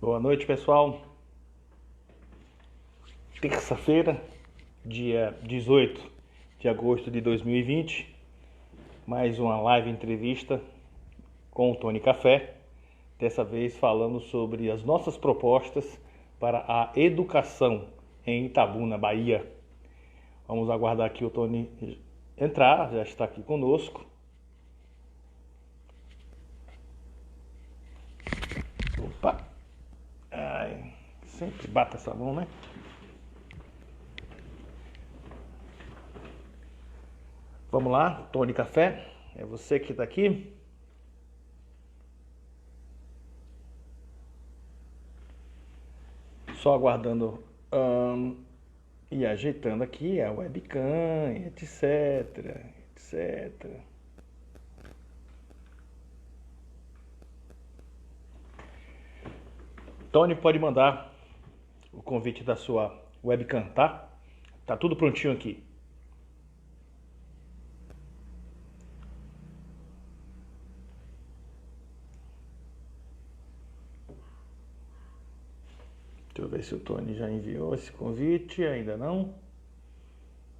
Boa noite, pessoal. Terça-feira, dia 18 de agosto de 2020, mais uma live entrevista com o Tony Café, dessa vez falando sobre as nossas propostas para a educação em Itabuna, Bahia. Vamos aguardar aqui o Tony entrar, já está aqui conosco. Opa! Ai, sempre bate essa mão, né? Vamos lá, Tony Café, é você que está aqui. Só aguardando e ajeitando aqui a webcam, etc, etc. Tony, pode mandar o convite da sua webcam, tá? Tá tudo prontinho aqui. Deixa eu ver se o Tony já enviou esse convite. Ainda não?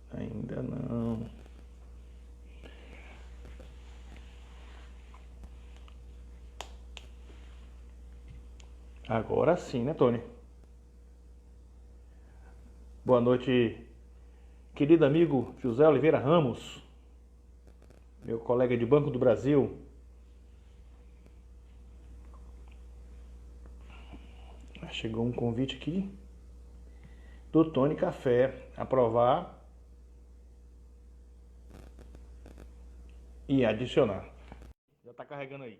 Ainda não. Agora sim, né, Tony? Boa noite, querido amigo José Oliveira Ramos, meu colega de Banco do Brasil. Chegou um convite aqui do Tony Café, aprovar e adicionar. Já está carregando aí.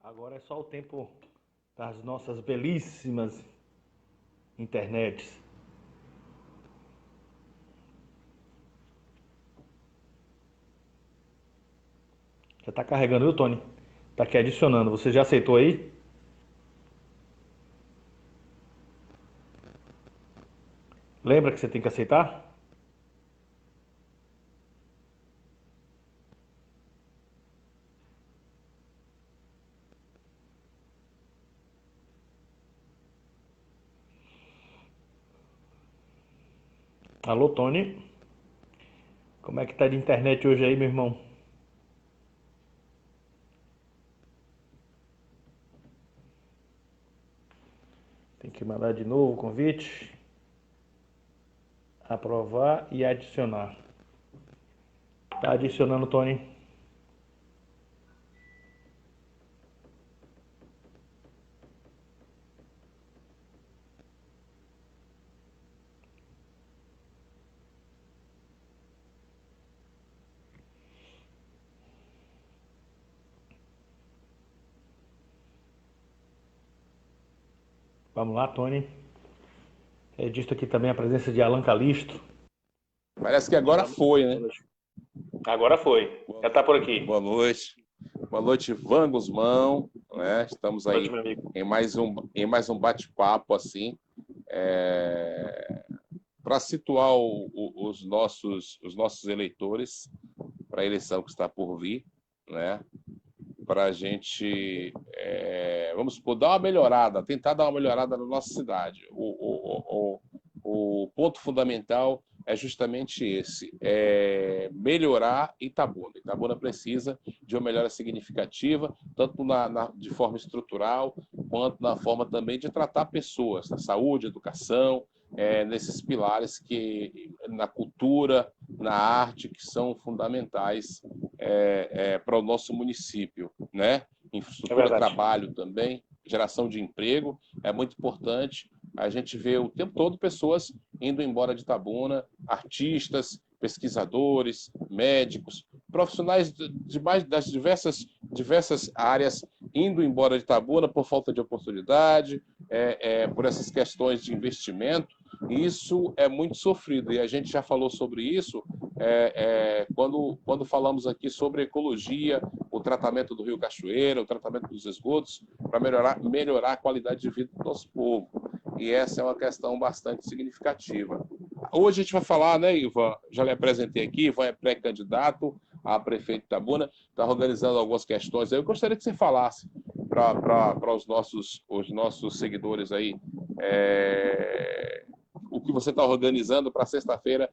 Agora é só o tempo das nossas belíssimas internets. Já está carregando, viu, Tony? Está aqui adicionando. Você já aceitou aí? Lembra que você tem que aceitar? Alô, Tony? Como é que tá de internet hoje aí, meu irmão? Tem que mandar de novo o convite. Aprovar e adicionar. Tá adicionando, Tony. Vamos lá, Tony. Registro aqui também a presença de Alan Calixto. Parece que agora foi, né? Agora foi. Já está por aqui. Boa noite. Boa noite, Ivan Guzmão. Né? Estamos aí em mais um bate-papo assim, para situar os nossos eleitores para a eleição que está por vir, né? Para a gente, vamos supor, dar uma melhorada, tentar dar uma melhorada na nossa cidade. O ponto fundamental é justamente esse, melhorar Itabuna. Itabuna precisa de uma melhora significativa, tanto de forma estrutural, quanto na forma também de tratar pessoas, na saúde, educação, nesses pilares que na cultura, na arte, que são fundamentais para o nosso município, né? Infraestrutura, trabalho também, geração de emprego, é muito importante. A gente vê o tempo todo pessoas indo embora de Itabuna, artistas, pesquisadores, médicos, profissionais das diversas áreas indo embora de Itabuna por falta de oportunidade, por essas questões de investimento. Isso é muito sofrido e a gente já falou sobre isso quando falamos aqui sobre ecologia, o tratamento do Rio Cachoeira, o tratamento dos esgotos, para melhorar a qualidade de vida do nosso povo. e essa é uma questão bastante significativa. Hoje a gente vai falar, né, Ivan? Já lhe apresentei aqui, Ivan é pré-candidato a prefeito de Itabuna, está organizando algumas questões. Eu gostaria que você falasse para os nossos seguidores aí o que você está organizando para sexta-feira,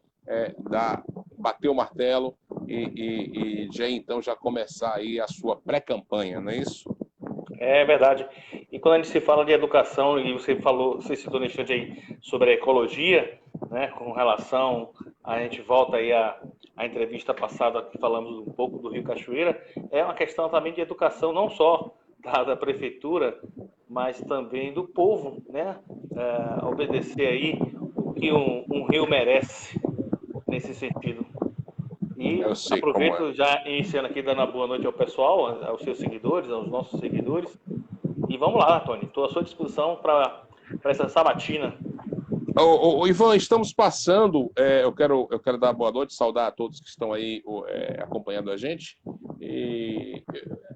bater o martelo e já então já começar aí a sua pré-campanha, não é isso? É verdade. E quando a gente se fala de educação, e você citou no instante aí sobre a ecologia, né, com relação, a gente volta aí à entrevista passada que falamos um pouco do Rio Cachoeira, é uma questão também de educação, não só da prefeitura, mas também do povo, né? Obedecer aí o que um rio merece nesse sentido. E Eu sei como é. aproveito já iniciando aqui, dando uma boa noite ao pessoal, aos seus seguidores, aos nossos seguidores. E vamos lá, Tony. Estou à sua disposição para essa sabatina. Ivan, estamos passando. Eu quero dar boa noite, saudar a todos que estão aí acompanhando a gente. E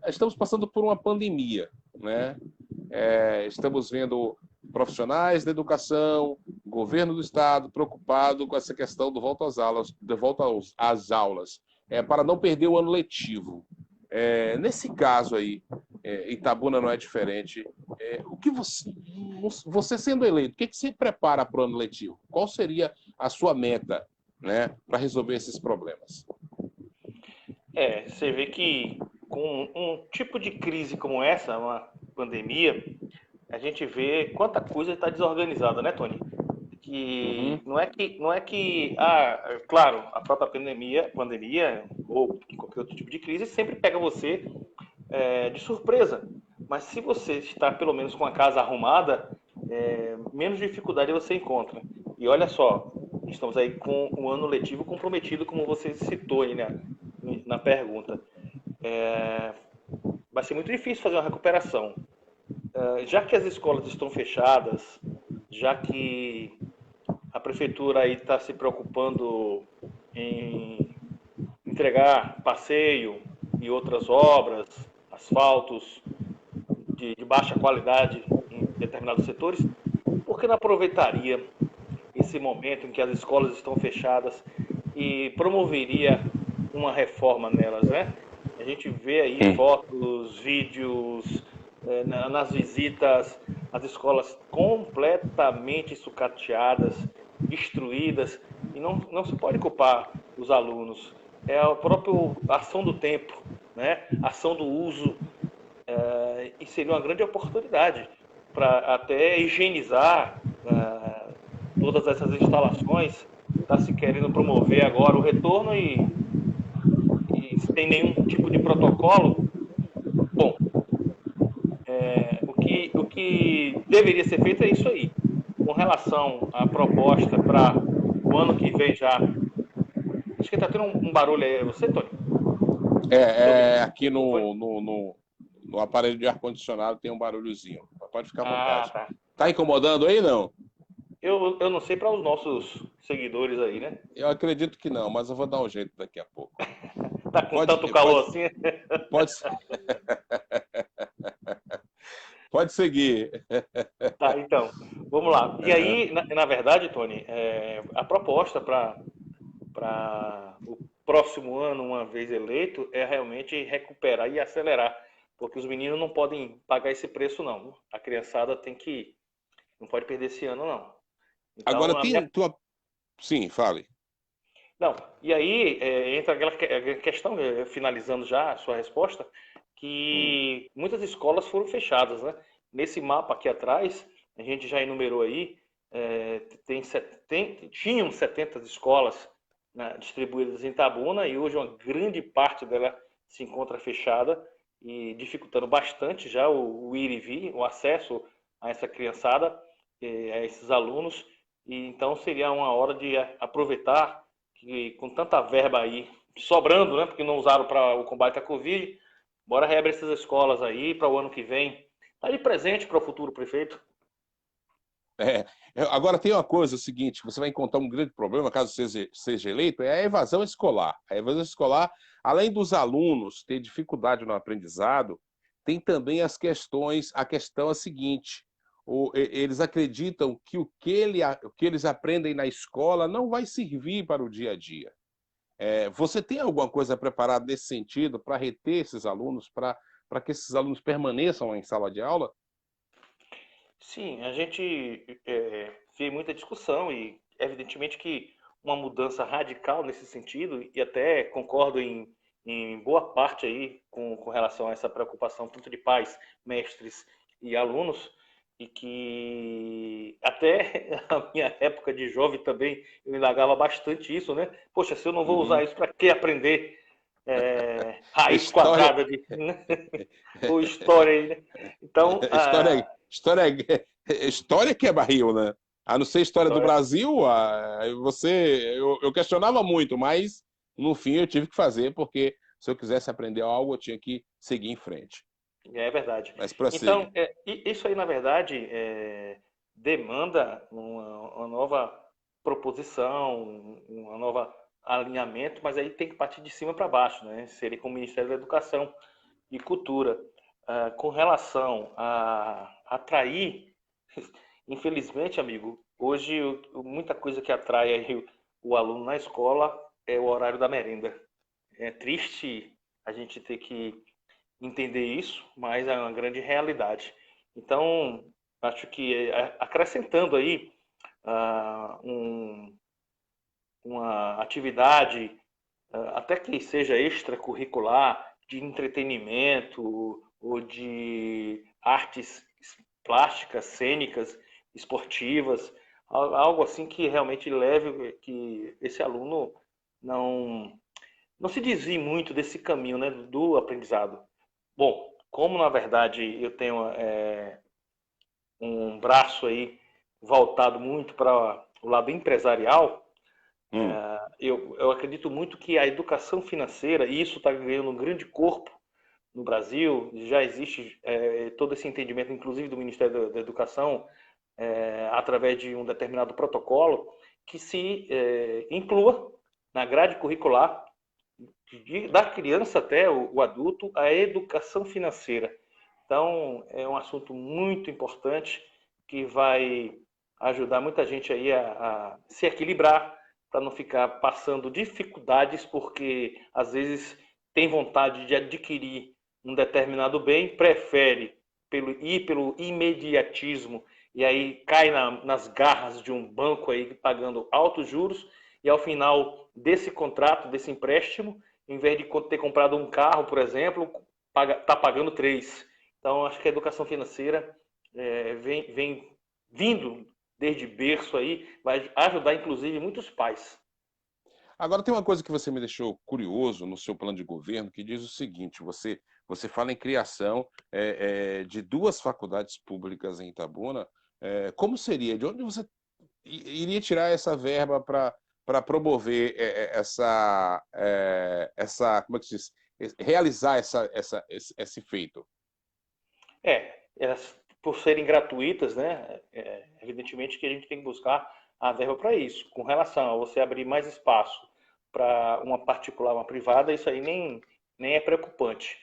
estamos passando por uma pandemia, né? Estamos vendo profissionais da educação, governo do estado preocupado com essa questão do volta às aulas, para não perder o ano letivo. Nesse caso aí, Itabuna não é diferente. O que você sendo eleito, o que você prepara para o ano letivo? Qual seria a sua meta, né, para resolver esses problemas? Você vê que com um tipo de crise como essa, uma pandemia, a gente vê quanta coisa está desorganizada, né, Tony? Que claro, a própria pandemia ou qualquer outro tipo de crise sempre pega você de surpresa. Mas se você está pelo menos com a casa arrumada, menos dificuldade você encontra. E olha só, estamos aí com o ano letivo comprometido, como você citou aí, né, na pergunta. Vai ser muito difícil fazer uma recuperação. Já que as escolas estão fechadas, já que a prefeitura aí está se preocupando em entregar passeio e outras obras, asfaltos de baixa qualidade em determinados setores, por que não aproveitaria esse momento em que as escolas estão fechadas e promoveria uma reforma nelas, né? A gente vê aí fotos, vídeos, nas visitas, as escolas completamente sucateadas, destruídas, e não se pode culpar os alunos. É a própria ação do tempo, né? Ação do uso, e seria uma grande oportunidade para até higienizar todas essas instalações. Está se querendo promover agora o retorno e sem nenhum tipo de protocolo. Bom, o que deveria ser feito é isso aí. Com relação à proposta para o ano que vem já. Acho que está tendo um barulho aí. É você, Tony? Aqui no aparelho de ar-condicionado tem um barulhozinho. Pode ficar à vontade. Tá. Tá incomodando aí, não? Eu não sei para os nossos seguidores aí, né? Eu acredito que não, mas eu vou dar um jeito daqui a pouco. Tá com tanto calor assim? Pode seguir. Tá, então, vamos lá. E aí, na verdade, Tony, a proposta para o próximo ano, uma vez eleito, é realmente recuperar e acelerar, porque os meninos não podem pagar esse preço, não. A criançada não pode perder esse ano, não. Então, agora, Sim, fale. Não, e aí entra aquela questão, finalizando já a sua resposta, que muitas escolas foram fechadas, né? Nesse mapa aqui atrás, a gente já enumerou aí, tinham 70 escolas, né, distribuídas em Itabuna, e hoje uma grande parte dela se encontra fechada e dificultando bastante já o ir e vir, o acesso a essa criançada, a esses alunos. E então seria uma hora de aproveitar que com tanta verba aí sobrando, né, porque não usaram para o combate à Covid, bora reabrir essas escolas aí para o ano que vem. Tá de presente para o futuro prefeito. Agora tem uma coisa, o seguinte, você vai encontrar um grande problema, caso seja eleito, é a evasão escolar. A evasão escolar, além dos alunos ter dificuldade no aprendizado, tem também a questão é a seguinte, eles acreditam que o que eles aprendem na escola não vai servir para o dia a dia. Você tem alguma coisa preparada nesse sentido para reter esses alunos, para que esses alunos permaneçam em sala de aula? Sim, a gente vê muita discussão e, evidentemente, que uma mudança radical nesse sentido, e até concordo em boa parte aí com relação a essa preocupação tanto de pais, mestres e alunos, e que até a minha época de jovem também eu indagava bastante isso, né? Poxa, se eu não vou usar Uhum. isso, para que aprender raiz História, quadrada de, né? Ou história aí, né? Então, história, história, história que é barril, né? A não ser história do história Brasil, eu questionava muito, mas no fim eu tive que fazer, porque se eu quisesse aprender algo, eu tinha que seguir em frente. é verdade. Mas Então, prossiga. isso aí, na verdade, demanda uma nova proposição, uma nova alinhamento, mas aí tem que partir de cima para baixo, né? Seria com o Ministério da Educação e Cultura. Com relação a atrair, infelizmente, amigo, hoje muita coisa que atrai aí o aluno na escola é o horário da merenda. É triste a gente ter que entender isso, mas é uma grande realidade. Então, acho que acrescentando aí um, uma atividade, até que seja extracurricular, de entretenimento ou de artes plásticas, cênicas, esportivas, algo assim que realmente leve que esse aluno não não se desvie muito desse caminho, né, do aprendizado. Bom, como na verdade eu tenho um braço aí voltado muito para o lado empresarial, Hum, eu acredito muito que a educação financeira, e isso está ganhando um grande corpo no Brasil, já existe todo esse entendimento, inclusive do Ministério da Educação, através de um determinado protocolo, que se inclua na grade curricular da criança até o adulto, a educação financeira. Então, é um assunto muito importante que vai ajudar muita gente aí a se equilibrar para não ficar passando dificuldades, porque às vezes tem vontade de adquirir um determinado bem, prefere ir pelo imediatismo e aí cai nas garras de um banco aí pagando altos juros e ao final desse contrato, desse empréstimo, em vez de ter comprado um carro, por exemplo, está pagando três. Então, acho que a educação financeira vem vindo desde berço aí, vai ajudar inclusive muitos pais. Agora tem uma coisa que você me deixou curioso no seu plano de governo, que diz o seguinte: você fala em criação de duas faculdades públicas em Itabuna. Como seria? De onde você iria tirar essa verba para promover como é que se diz? Realizar esse feito? Elas, por serem gratuitas, né, evidentemente que a gente tem que buscar a verba para isso. Com relação a você abrir mais espaço para uma particular, uma privada, isso aí nem é preocupante.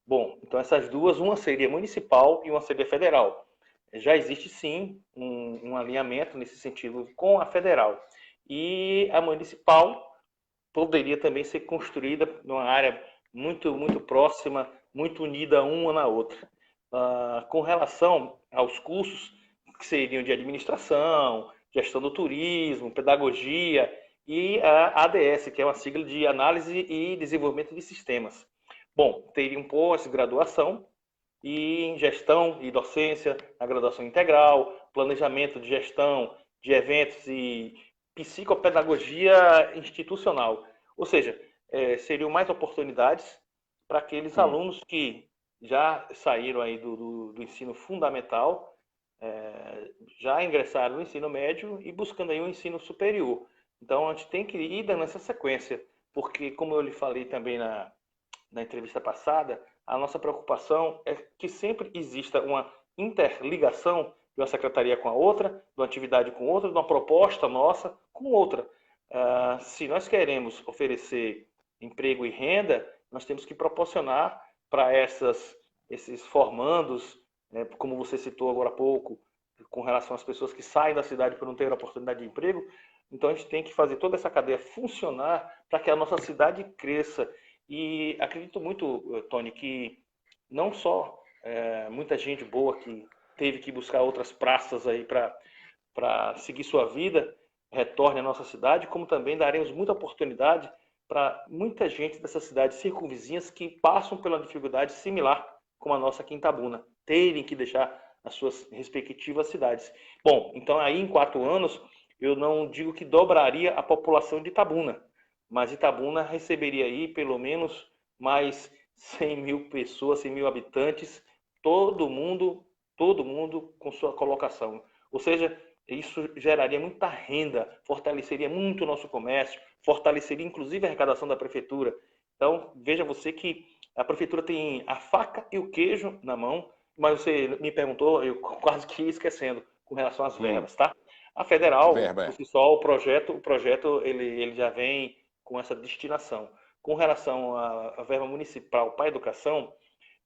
Bom, então essas duas, uma seria municipal e uma seria federal. Já existe sim um alinhamento nesse sentido com a federal. E a municipal poderia também ser construída numa área muito próxima, muito unida uma na outra. Com relação aos cursos que seriam de administração, gestão do turismo, pedagogia e a ADS, que é uma sigla de análise e desenvolvimento de sistemas. Bom, teriam pós-graduação e em gestão e docência, na graduação integral, planejamento de gestão de eventos e psicopedagogia institucional. Ou seja, seriam mais oportunidades para aqueles Hum. alunos que já saíram aí do ensino fundamental, já ingressaram no ensino médio e buscando aí um ensino superior. Então a gente tem que ir dando essa sequência, porque como eu lhe falei também na entrevista passada, a nossa preocupação é que sempre exista uma interligação de uma secretaria com a outra, de uma atividade com outra, de uma proposta nossa com outra. Se nós queremos oferecer emprego e renda, nós temos que proporcionar para esses formandos, né, como você citou agora há pouco, com relação às pessoas que saem da cidade por não ter oportunidade de emprego. Então a gente tem que fazer toda essa cadeia funcionar para que a nossa cidade cresça. E acredito muito, Tony, que não só muita gente boa que teve que buscar outras praças aí para seguir sua vida retorne à nossa cidade, como também daremos muita oportunidade para muita gente dessas cidades circunvizinhas que passam pela dificuldade similar como a nossa aqui em Itabuna, terem que deixar as suas respectivas cidades. Bom, então aí em 4 anos eu não digo que dobraria a população de Itabuna, mas Itabuna receberia aí pelo menos mais 100 mil pessoas, 100 mil habitantes, todo mundo com sua colocação. Ou seja, isso geraria muita renda, fortaleceria muito o nosso comércio, fortaleceria inclusive a arrecadação da prefeitura. Então, veja você que a prefeitura tem a faca e o queijo na mão, mas você me perguntou, eu quase que ia esquecendo, com relação às verbas, tá? A federal, Verba, por si só, o projeto ele já vem com essa destinação. Com relação à verba municipal para a educação,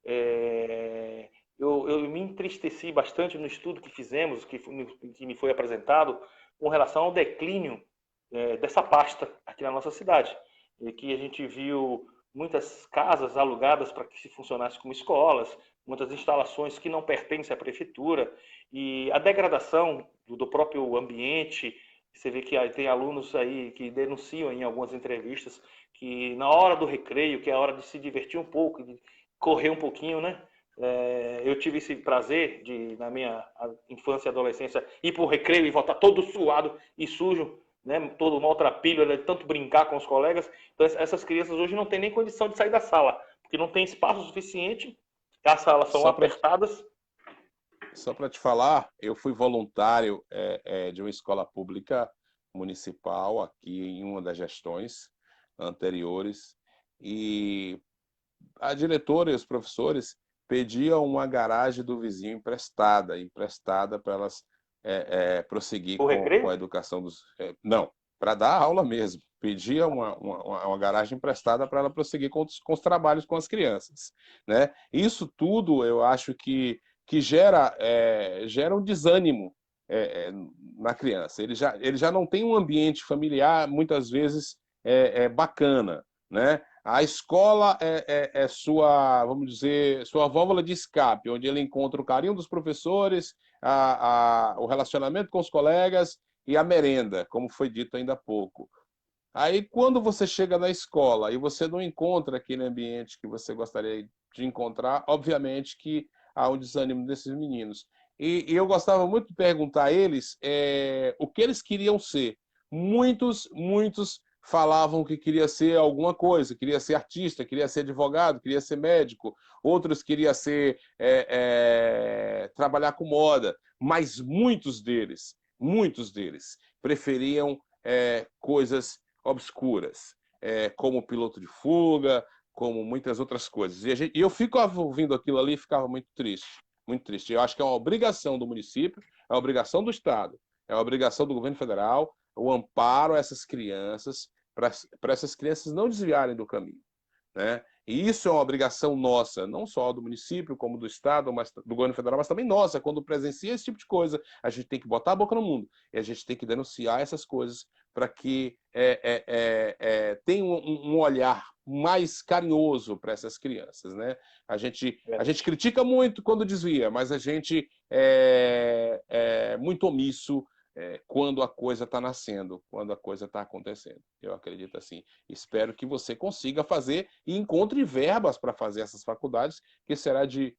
é, eu me entristeci bastante no estudo que fizemos, que me foi apresentado, com relação ao declínio dessa pasta aqui na nossa cidade. E que a gente viu muitas casas alugadas para que se funcionasse como escolas, muitas instalações que não pertencem à prefeitura, e a degradação do próprio ambiente. Você vê que tem alunos aí que denunciam em algumas entrevistas que na hora do recreio, que é a hora de se divertir um pouco, de correr um pouquinho, né? Eu tive esse prazer de, na minha infância e adolescência, ir para o recreio e voltar todo suado e sujo, né? Todo maltrapilho, de tanto brincar com os colegas. Então, essas crianças hoje não têm nem condição de sair da sala, porque não tem espaço suficiente, as salas são só para apertadas. só para te falar, eu fui voluntário de uma escola pública municipal aqui em uma das gestões anteriores e a diretora e os professores pediam uma garagem do vizinho emprestada para elas prosseguir O com recreio? a educação dos... não, para dar aula mesmo. Pedia uma garagem emprestada para ela prosseguir com os trabalhos com as crianças. Né? Isso tudo eu acho que gera um desânimo na criança. Ele já não tem um ambiente familiar, muitas vezes, bacana. Né? A escola é sua, vamos dizer, sua válvula de escape, onde ele encontra o carinho dos professores, o relacionamento com os colegas e a merenda, como foi dito ainda há pouco. Aí, quando você chega na escola e você não encontra aquele ambiente que você gostaria de encontrar, obviamente que há um desânimo desses meninos. E eu gostava muito de perguntar a eles o que eles queriam ser. Muitos falavam que queria ser alguma coisa, queria ser artista, queria ser advogado, queria ser médico, outros queriam ser trabalhar com moda, mas muitos deles preferiam coisas obscuras, como piloto de fuga, como muitas outras coisas. E eu fico ouvindo aquilo ali e ficava muito triste, muito triste. Eu acho que é uma obrigação do município, é uma obrigação do Estado, é uma obrigação do governo federal o amparo a essas crianças, para essas crianças não desviarem do caminho. Né? E isso é uma obrigação nossa, não só do município, como do Estado, mas do governo federal, mas também nossa. Quando presencia esse tipo de coisa, a gente tem que botar a boca no mundo e a gente tem que denunciar essas coisas para que tenha um olhar mais carinhoso para essas crianças. Né? A gente critica muito quando desvia, mas a gente é muito omisso quando a coisa está nascendo, quando a coisa está acontecendo. Eu acredito assim. Espero que você consiga fazer e encontre verbas para fazer essas faculdades, que será de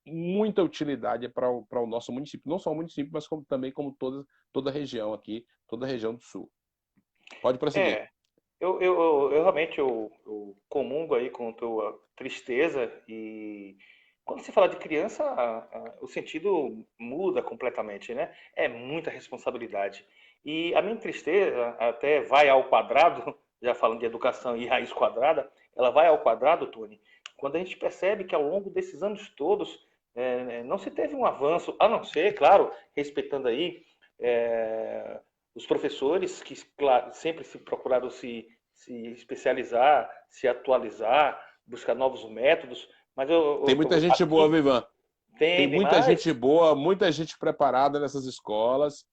muita utilidade para o nosso município. Não só o município, mas também como toda a região aqui, toda a região do Sul. Pode prosseguir. É, eu realmente eu comungo aí com a tua tristeza e quando se fala de criança, o sentido muda completamente, né? É muita responsabilidade. E a minha tristeza até vai ao quadrado, já falando de educação e raiz quadrada, ela vai ao quadrado, Tony, quando a gente percebe que ao longo desses anos todos não se teve um avanço, a não ser, claro, respeitando aí é, os professores que claro, sempre se procuraram se especializar, se atualizar, buscar novos métodos, mas Tem muita gente boa, aqui Vivan. Tem Tem muita mais gente boa, muita gente preparada nessas escolas,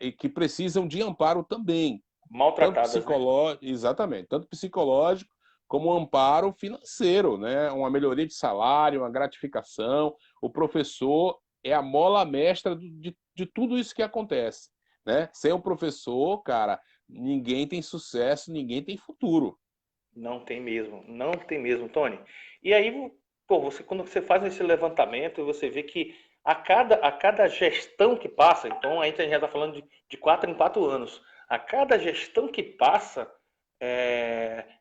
e que precisam de amparo também, tanto maltratadas, né? psicológico, exatamente, tanto psicológico como amparo financeiro, né? Uma melhoria de salário, uma gratificação. O professor é a mola mestra de tudo isso que acontece, né? Sem o professor, cara, ninguém tem sucesso, ninguém tem futuro. Não tem mesmo, não tem mesmo, Tony. E aí, pô, você, quando você faz esse levantamento, você vê que a cada gestão que passa, então a gente já está falando de 4 em 4 anos, a cada gestão que passa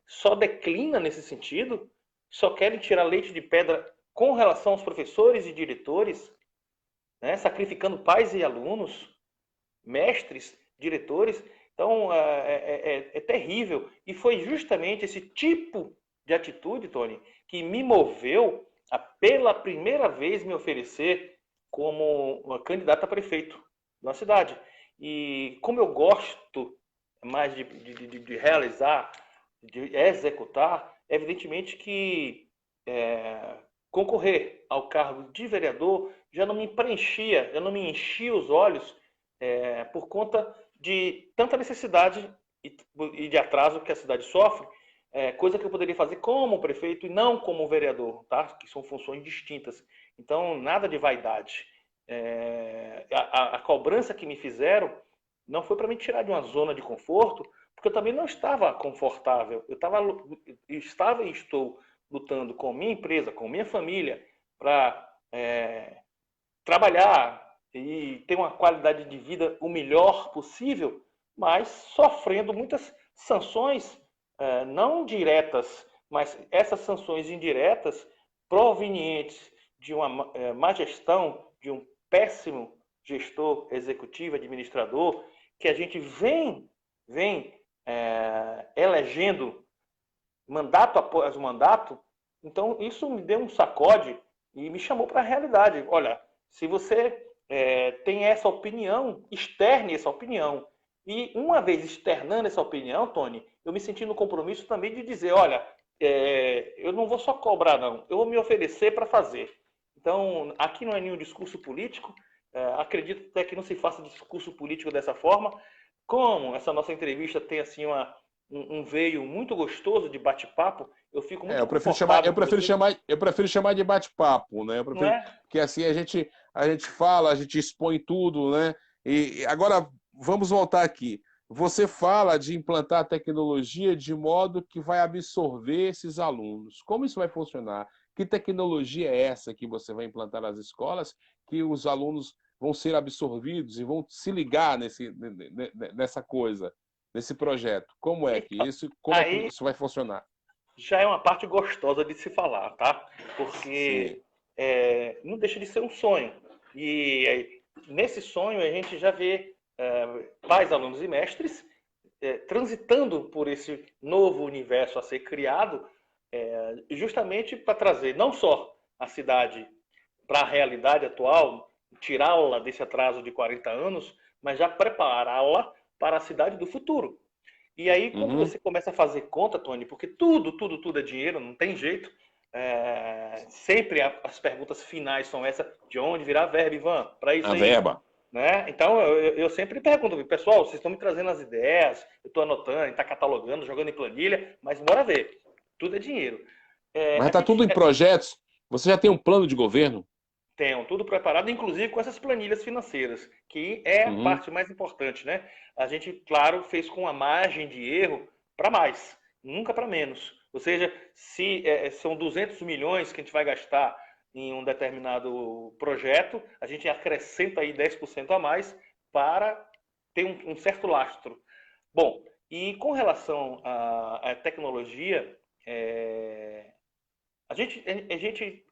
só declina nesse sentido, só querem tirar leite de pedra com relação aos professores e diretores, né, sacrificando pais e alunos, mestres, diretores. Então é terrível. E foi justamente esse tipo de atitude, Tony, que me moveu a pela primeira vez me oferecer como uma candidata a prefeito da cidade. E como eu gosto mais de realizar, de executar, evidentemente que concorrer ao cargo de vereador já não me preenchia, já não me enchia os olhos por conta de tanta necessidade e de atraso que a cidade sofre, coisa que eu poderia fazer como prefeito e não como vereador, tá? Que são funções distintas. Então, nada de vaidade. A cobrança que me fizeram não foi para me tirar de uma zona de conforto, porque eu também não estava confortável. Estava e estou lutando com minha empresa, com minha família, para trabalhar e ter uma qualidade de vida o melhor possível, mas sofrendo muitas sanções, não diretas, mas essas sanções indiretas provenientes de uma má gestão, de um péssimo gestor executivo, administrador, que a gente vem elegendo mandato após mandato. Então isso me deu um sacode e me chamou para a realidade. Olha, se você tem essa opinião, externe essa opinião. E uma vez externando essa opinião, Tony, eu me senti no compromisso também de dizer, olha, eu não vou só cobrar, não. Eu vou me oferecer para fazer. Então, aqui não é nenhum discurso político. Acredito até que não se faça discurso político dessa forma. Como essa nossa entrevista tem assim um veio muito gostoso de bate-papo, eu fico muito confortável com você. Eu prefiro chamar de bate-papo, né? Eu Não prefiro, é? porque assim a gente fala, a gente expõe tudo, né? E agora vamos voltar aqui. Você fala de implantar tecnologia de modo que vai absorver esses alunos. Como isso vai funcionar? Que tecnologia é essa que você vai implantar nas escolas que os alunos vão ser absorvidos e vão se ligar nessa coisa, nesse projeto? Então, Como é que aí isso vai funcionar? já é uma parte gostosa de se falar, tá? Sim. Porque não deixa de ser um sonho. E nesse sonho a gente já vê pais, alunos e mestres transitando por esse novo universo a ser criado, justamente para trazer não só a cidade para a realidade atual, tirá-la desse atraso de 40 anos, mas já prepará-la para a cidade do futuro. E aí, quando Uhum. você começa a fazer conta, Tony, porque tudo é dinheiro, não tem jeito. Sempre as perguntas finais são essas: de onde virá a verba, Ivan? Para isso A aí. verba. Né? Então, eu sempre pergunto, pessoal, vocês estão me trazendo as ideias, eu estou anotando, está catalogando, jogando em planilha, mas bora ver. Tudo é dinheiro. Mas A está gente tudo em projetos. Você já tem um plano de governo? tem tudo preparado, inclusive com essas planilhas financeiras, que é a Uhum. parte mais importante, né? A gente, claro, fez com uma margem de erro para mais, nunca para menos. Ou seja, se são 200 milhões que a gente vai gastar em um determinado projeto, a gente acrescenta aí 10% a mais para ter um certo lastro. Bom, e com relação à tecnologia, a gente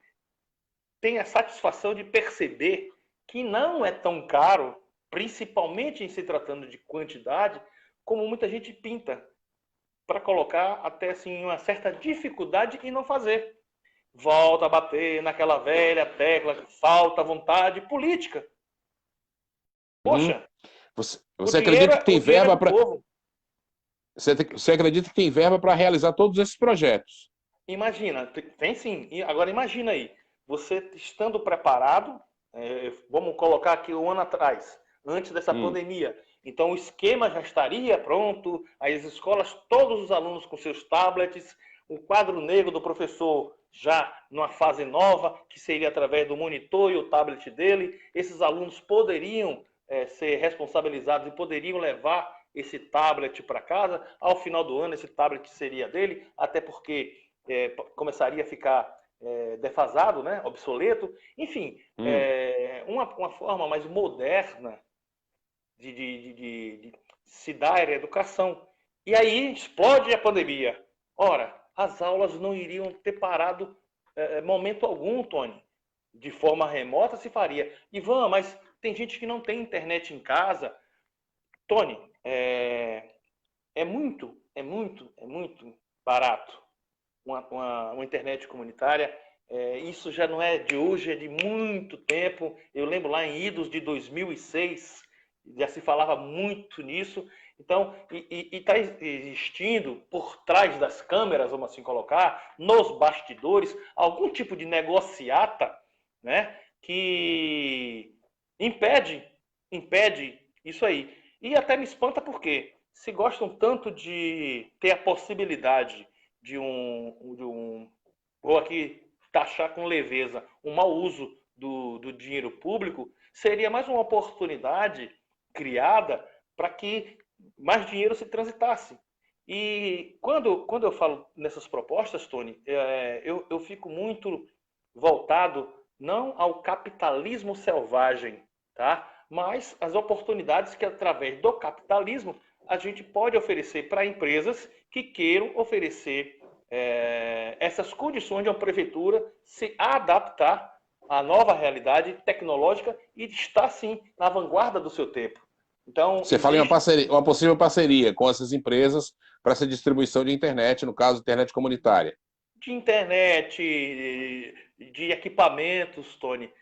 tem a satisfação de perceber que não é tão caro, principalmente em se tratando de quantidade, como muita gente pinta, para colocar até assim uma certa dificuldade em não fazer. Volta a bater naquela velha tecla, falta vontade política. Uhum. Poxa, o Você dinheiro, acredita que o tem dinheiro é verba do para povo. você acredita que tem verba para realizar todos esses projetos? Imagina, tem sim. Agora imagina aí. você estando preparado, vamos colocar aqui um ano atrás, antes dessa pandemia, então o esquema já estaria pronto, as escolas, todos os alunos com seus tablets, o quadro negro do professor já numa fase nova, que seria através do monitor e o tablet dele, esses alunos poderiam ser responsabilizados e poderiam levar esse tablet para casa. Ao final do ano, esse tablet seria dele, até porque começaria a ficar defasado, né? Obsoleto. Enfim, uma forma mais moderna de se dar a educação. E aí explode a pandemia. Ora, as aulas não iriam ter parado momento algum, Tony. De forma remota se faria. Ivan, mas tem gente que não tem internet em casa. Tony, é muito barato uma internet comunitária. Isso já não é de hoje, é de muito tempo. Eu lembro lá em idos de 2006, já se falava muito nisso. Então, está existindo por trás das câmeras, vamos assim colocar, nos bastidores, algum tipo de negociata, né, que impede isso aí. E até me espanta porque, se gostam tanto de ter a possibilidade de vou aqui taxar com leveza, um mau uso do dinheiro público, seria mais uma oportunidade criada para que mais dinheiro se transitasse. E quando eu falo nessas propostas, Tony, eu fico muito voltado não ao capitalismo selvagem, tá? Mas as oportunidades que, através do capitalismo, a gente pode oferecer para empresas que queiram oferecer essas condições de uma prefeitura se adaptar à nova realidade tecnológica e estar, sim, na vanguarda do seu tempo. Então, você fala em uma possível parceria com essas empresas para essa distribuição de internet, no caso, internet comunitária. De internet, de equipamentos, Tony,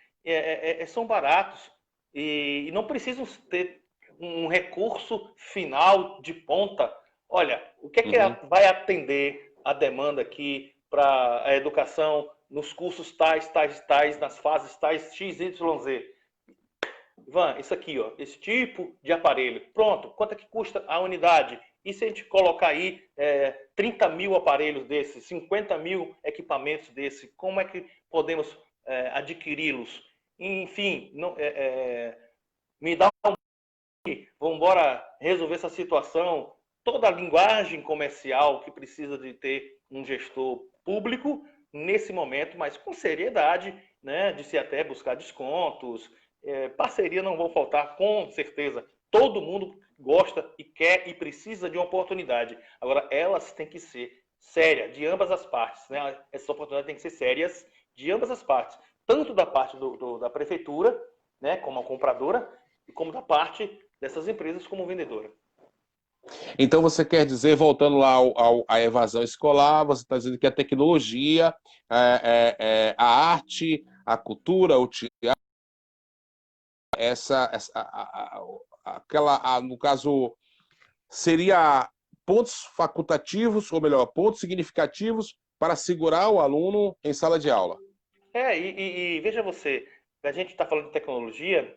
são baratos e não precisam ter um recurso final de ponta. Olha, o que vai atender a demanda aqui para a educação nos cursos tais, nas fases tais, X, Y, Z? Ivan, isso aqui, ó, esse tipo de aparelho. Pronto, quanto é que custa a unidade? E se a gente colocar aí 30 mil aparelhos desses, 50 mil equipamentos desses, como é que podemos adquiri-los? Enfim, me dá vamos embora resolver essa situação. Toda a linguagem comercial que precisa de ter um gestor público nesse momento, mas com seriedade, né, de se até buscar descontos. Parceria não vão faltar, com certeza. Todo mundo gosta e quer e precisa de uma oportunidade. Agora, elas têm que ser sérias, de ambas as partes, né? Essas oportunidades têm que ser sérias de ambas as partes. Tanto da parte da prefeitura, né, como a compradora, e como da parte dessas empresas como vendedora. Então você quer dizer, voltando lá à evasão escolar, você está dizendo que a tecnologia, a arte, a cultura, o teatro, no caso, seria pontos facultativos, ou melhor, pontos significativos para segurar o aluno em sala de aula. E veja você, a gente está falando de tecnologia,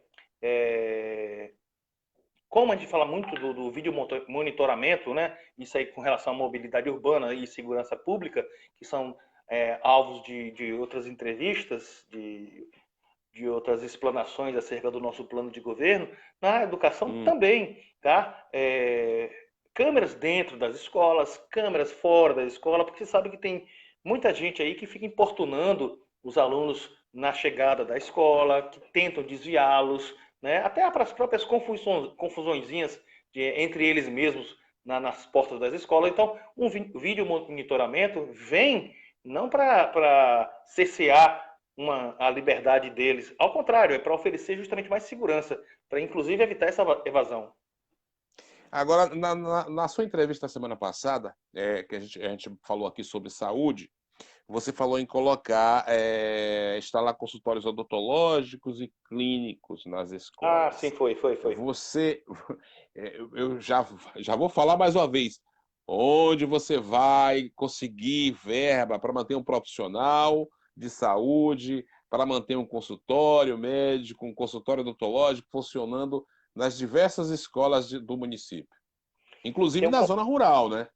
como a gente fala muito do vídeo monitoramento, né? Isso aí com relação à mobilidade urbana e segurança pública, que são alvos de outras entrevistas, de outras explanações acerca do nosso plano de governo, na educação também, tá? Câmeras dentro das escolas, câmeras fora da escola, porque você sabe que tem muita gente aí que fica importunando os alunos na chegada da escola, que tentam desviá-los, né? Até para as próprias confusõezinhas entre eles mesmos nas portas das escolas. Então, um vídeo monitoramento vem não para cercear a liberdade deles, ao contrário, é para oferecer justamente mais segurança, para inclusive evitar essa evasão. Agora, na sua entrevista da semana passada, que a gente falou aqui sobre saúde, você falou em colocar, instalar consultórios odontológicos e clínicos nas escolas. Ah, sim, foi. Eu já vou falar mais uma vez. Onde você vai conseguir verba para manter um profissional de saúde para manter um consultório médico, um consultório odontológico funcionando nas diversas escolas do município, inclusive na zona rural, né?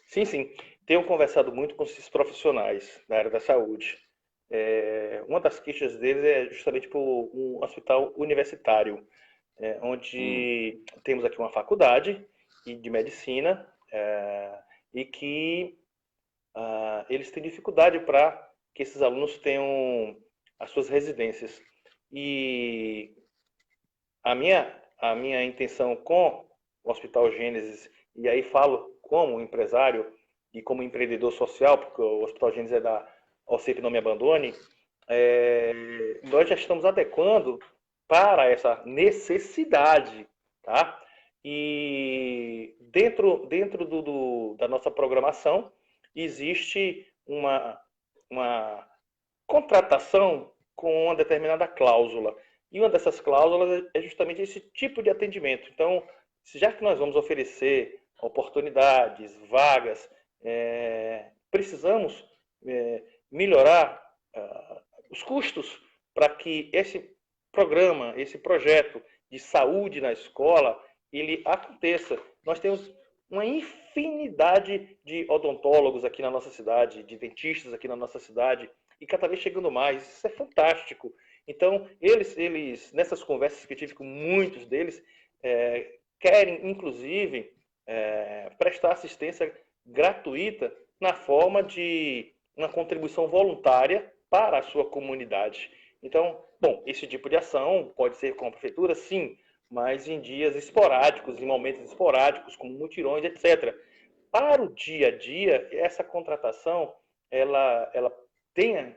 Sim, sim. Tenho conversado muito com esses profissionais da área da saúde. Uma das queixas deles é justamente por um hospital universitário, onde temos aqui uma faculdade de medicina e que eles têm dificuldade para que esses alunos tenham as suas residências. E a minha intenção com o Hospital Gênesis, e aí falo como empresário e como empreendedor social, porque o Hospital Gênesis é da OCP Não Me Abandone, nós já estamos adequando para essa necessidade, tá? E dentro da nossa programação existe uma contratação com uma determinada cláusula. E uma dessas cláusulas é justamente esse tipo de atendimento. Então, já que nós vamos oferecer oportunidades, vagas, precisamos melhorar os custos para que esse programa, esse projeto de saúde na escola, ele aconteça. Nós temos uma infinidade de odontólogos aqui na nossa cidade, de dentistas aqui na nossa cidade, e cada vez chegando mais. Isso é fantástico. Então, eles nessas conversas que eu tive com muitos deles, querem, inclusive, prestar assistência gratuita na forma de uma contribuição voluntária para a sua comunidade. Então, bom, esse tipo de ação pode ser com a prefeitura, sim, mas em dias esporádicos, em momentos esporádicos, como mutirões, etc. Para o dia a dia, essa contratação,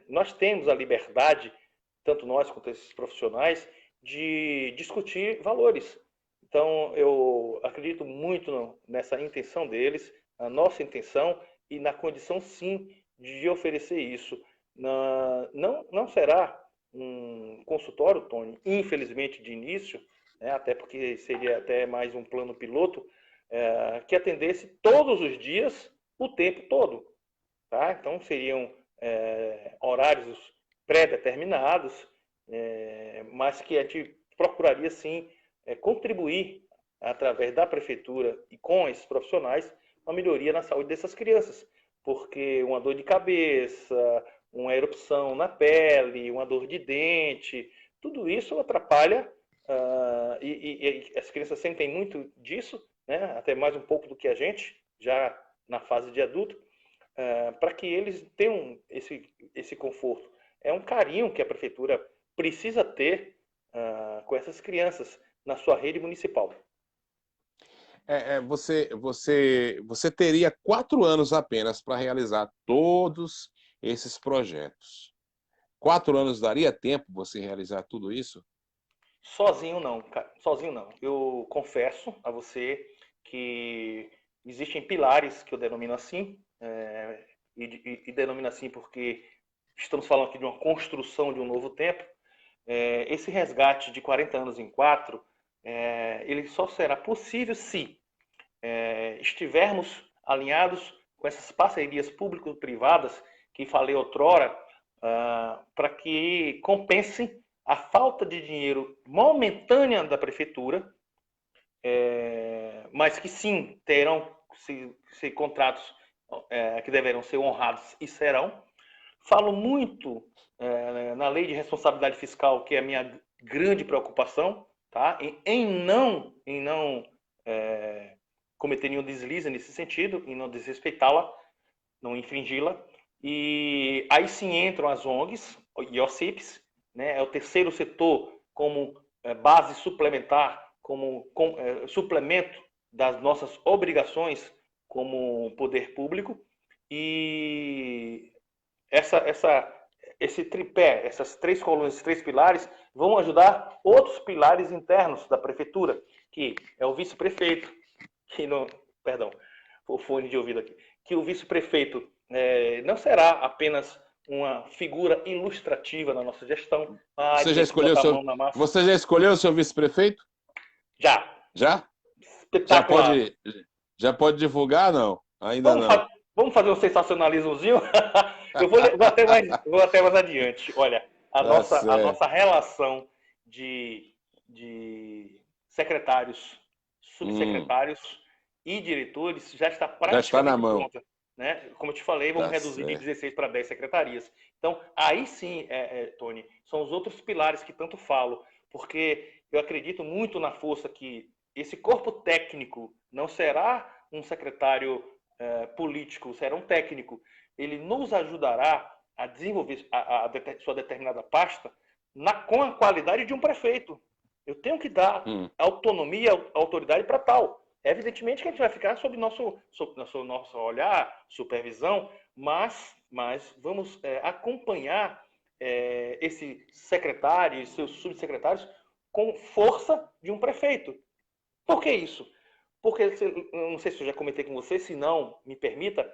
nós temos a liberdade, tanto nós quanto esses profissionais, de discutir valores. Então, eu acredito muito nessa intenção deles, na nossa intenção e na condição, sim, de oferecer isso. Não será um consultório, Tony, infelizmente de início, até porque seria até mais um plano piloto, que atendesse todos os dias, o tempo todo. Tá? Então, seriam horários pré-determinados, mas que a gente procuraria, sim, contribuir através da prefeitura e com esses profissionais uma melhoria na saúde dessas crianças, porque uma dor de cabeça, uma erupção na pele, uma dor de dente, tudo isso atrapalha e as crianças sentem muito disso, né? Até mais um pouco do que a gente, já na fase de adulto, para que eles tenham esse conforto. É um carinho que a prefeitura precisa ter com essas crianças na sua rede municipal. Você teria 4 anos apenas para realizar todos esses projetos. 4 anos daria tempo você realizar tudo isso? Sozinho não, cara. Sozinho não. Eu confesso a você que existem pilares que eu denomino assim, e denomino assim porque estamos falando aqui de uma construção de um novo tempo. Esse resgate de 40 anos em 4, ele só será possível se estivermos alinhados com essas parcerias público-privadas que falei outrora, para que compensem a falta de dinheiro momentânea da prefeitura, mas que sim terão ser contratos que deverão ser honrados e serão. Falo muito na lei de responsabilidade fiscal, que é a minha grande preocupação, tá? em não cometer nenhum deslize nesse sentido, em não desrespeitá-la, não infringi-la. E aí sim entram as ONGs e OCPs, né? É o terceiro setor como base suplementar, como suplemento das nossas obrigações como poder público. E esse tripé, essas 3 colunas, esses 3 pilares, vão ajudar outros pilares internos da prefeitura, que é o vice-prefeito, perdão, o fone de ouvido aqui, que o vice-prefeito não será apenas uma figura ilustrativa na nossa gestão. Você já escolheu o seu vice-prefeito? Já. Já? Espetacular. Já pode divulgar, não? Ainda Vamos fazer um sensacionalismozinho? Eu vou até mais adiante. Olha, Tá a certo. nossa relação de secretários, Hum, subsecretários e diretores já está já está na praticamente mão. pronta. Né? Como eu te falei, vamos Tá reduzir de certo. 16 para 10 secretarias. Então, aí sim, Tony, são os outros pilares que tanto falo, porque eu acredito muito na força que esse corpo técnico não será um secretário político, será um técnico. Ele nos ajudará a desenvolver sua determinada pasta com a qualidade de um prefeito. Eu tenho que dar Hum. autonomia, autoridade para tal. Evidentemente que a gente vai ficar sob nosso olhar, supervisão, mas vamos acompanhar esse secretário e seus subsecretários com força de um prefeito. Por que isso? Porque, não sei se eu já comentei com você, se não, me permita,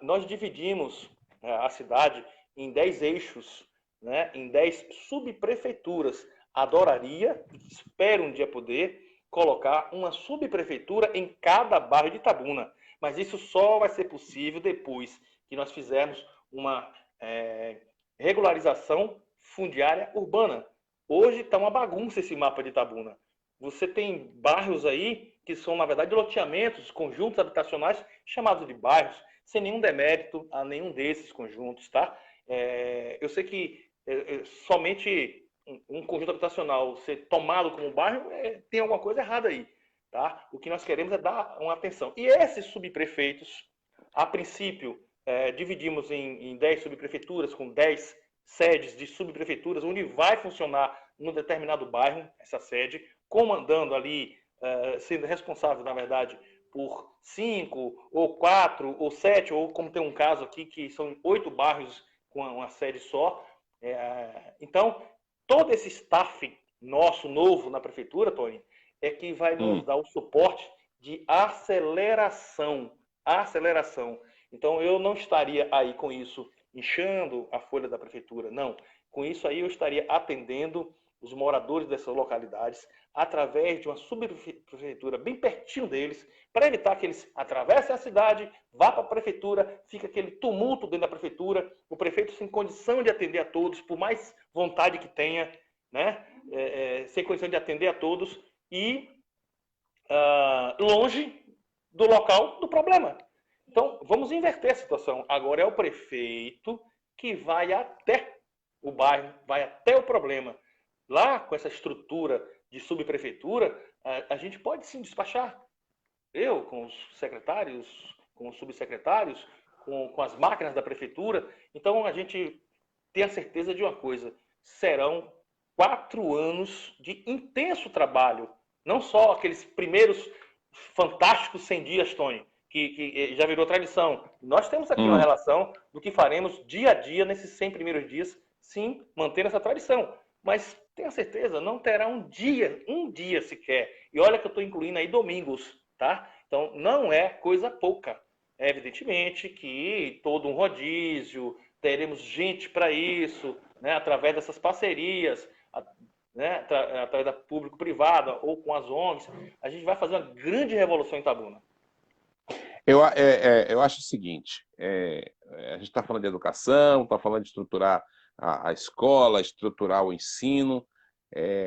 nós dividimos a cidade em 10 eixos, né, em 10 subprefeituras. Adoraria, espero um dia poder, colocar uma subprefeitura em cada bairro de Itabuna. Mas isso só vai ser possível depois que nós fizermos uma regularização fundiária urbana. Hoje está uma bagunça esse mapa de Itabuna. Você tem bairros aí que são, na verdade, loteamentos, conjuntos habitacionais chamados de bairros, sem nenhum demérito a nenhum desses conjuntos, tá? Eu sei que somente um conjunto habitacional ser tomado como bairro tem alguma coisa errada aí, tá? O que nós queremos é dar uma atenção. E esses subprefeitos, a princípio, dividimos em 10 subprefeituras com 10 sedes de subprefeituras, onde vai funcionar num determinado bairro essa sede, comandando ali, sendo responsável, na verdade, por 5, ou 4, ou 7, ou como tem um caso aqui, que são 8 bairros com uma sede só. Então, todo esse staff nosso, novo na prefeitura, Tony, é que vai nos Hum. dar o suporte de aceleração. Aceleração. Então, eu não estaria aí com isso inchando a folha da prefeitura, não. Com isso aí, eu estaria atendendo os moradores dessas localidades através de uma subprefeitura bem pertinho deles, para evitar que eles atravessem a cidade, vá para a prefeitura, fica aquele tumulto dentro da prefeitura, o prefeito sem condição de atender a todos, por mais vontade que tenha, né? Sem condição de atender a todos e longe do local do problema. Então, vamos inverter a situação. Agora é o prefeito que vai até o bairro, vai até o problema. Lá, com essa estrutura de subprefeitura, a gente pode sim despachar. Eu, com os secretários, com os subsecretários, com as máquinas da prefeitura. Então, a gente tem a certeza de uma coisa: serão 4 anos de intenso trabalho. Não só aqueles primeiros fantásticos 100 dias, Tony, que já virou tradição. Nós temos aqui uma Hum. relação do que faremos dia a dia nesses 100 primeiros dias, sim, mantendo essa tradição. Mas tenha certeza, não terá um dia sequer. E olha que eu estou incluindo aí domingos, tá? Então não é coisa pouca. É evidentemente que todo um rodízio, teremos gente para isso, né, através dessas parcerias, né, através da público-privada ou com as ONGs, a gente vai fazer uma grande revolução em Itabuna. Eu acho o seguinte, a gente está falando de educação, está falando de estruturar a escola, estruturar o ensino,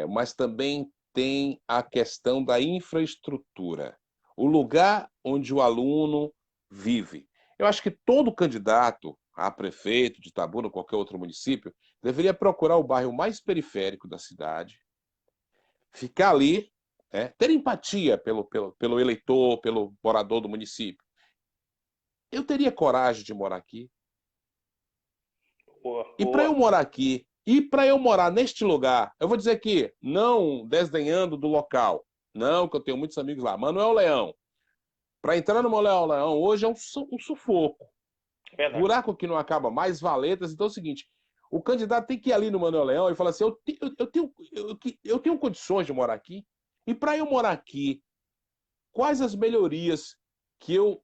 mas também tem a questão da infraestrutura, o lugar onde o aluno vive. Eu acho que todo candidato a prefeito de Itabuna ou qualquer outro município deveria procurar o bairro mais periférico da cidade, ficar ali, ter empatia pelo eleitor, pelo morador do município. Eu teria coragem de morar aqui? Boa, E para eu boa. morar aqui, e para eu morar neste lugar, eu vou dizer aqui, não desdenhando do local, não, que eu tenho muitos amigos lá, Manuel Leão. Para entrar no Manuel Leão hoje é um sufoco. Verdade. Buraco que não acaba, mais valetas. Então é o seguinte, o candidato tem que ir ali no Manuel Leão e falar assim, eu tenho condições de morar aqui, e para eu morar aqui, quais as melhorias que eu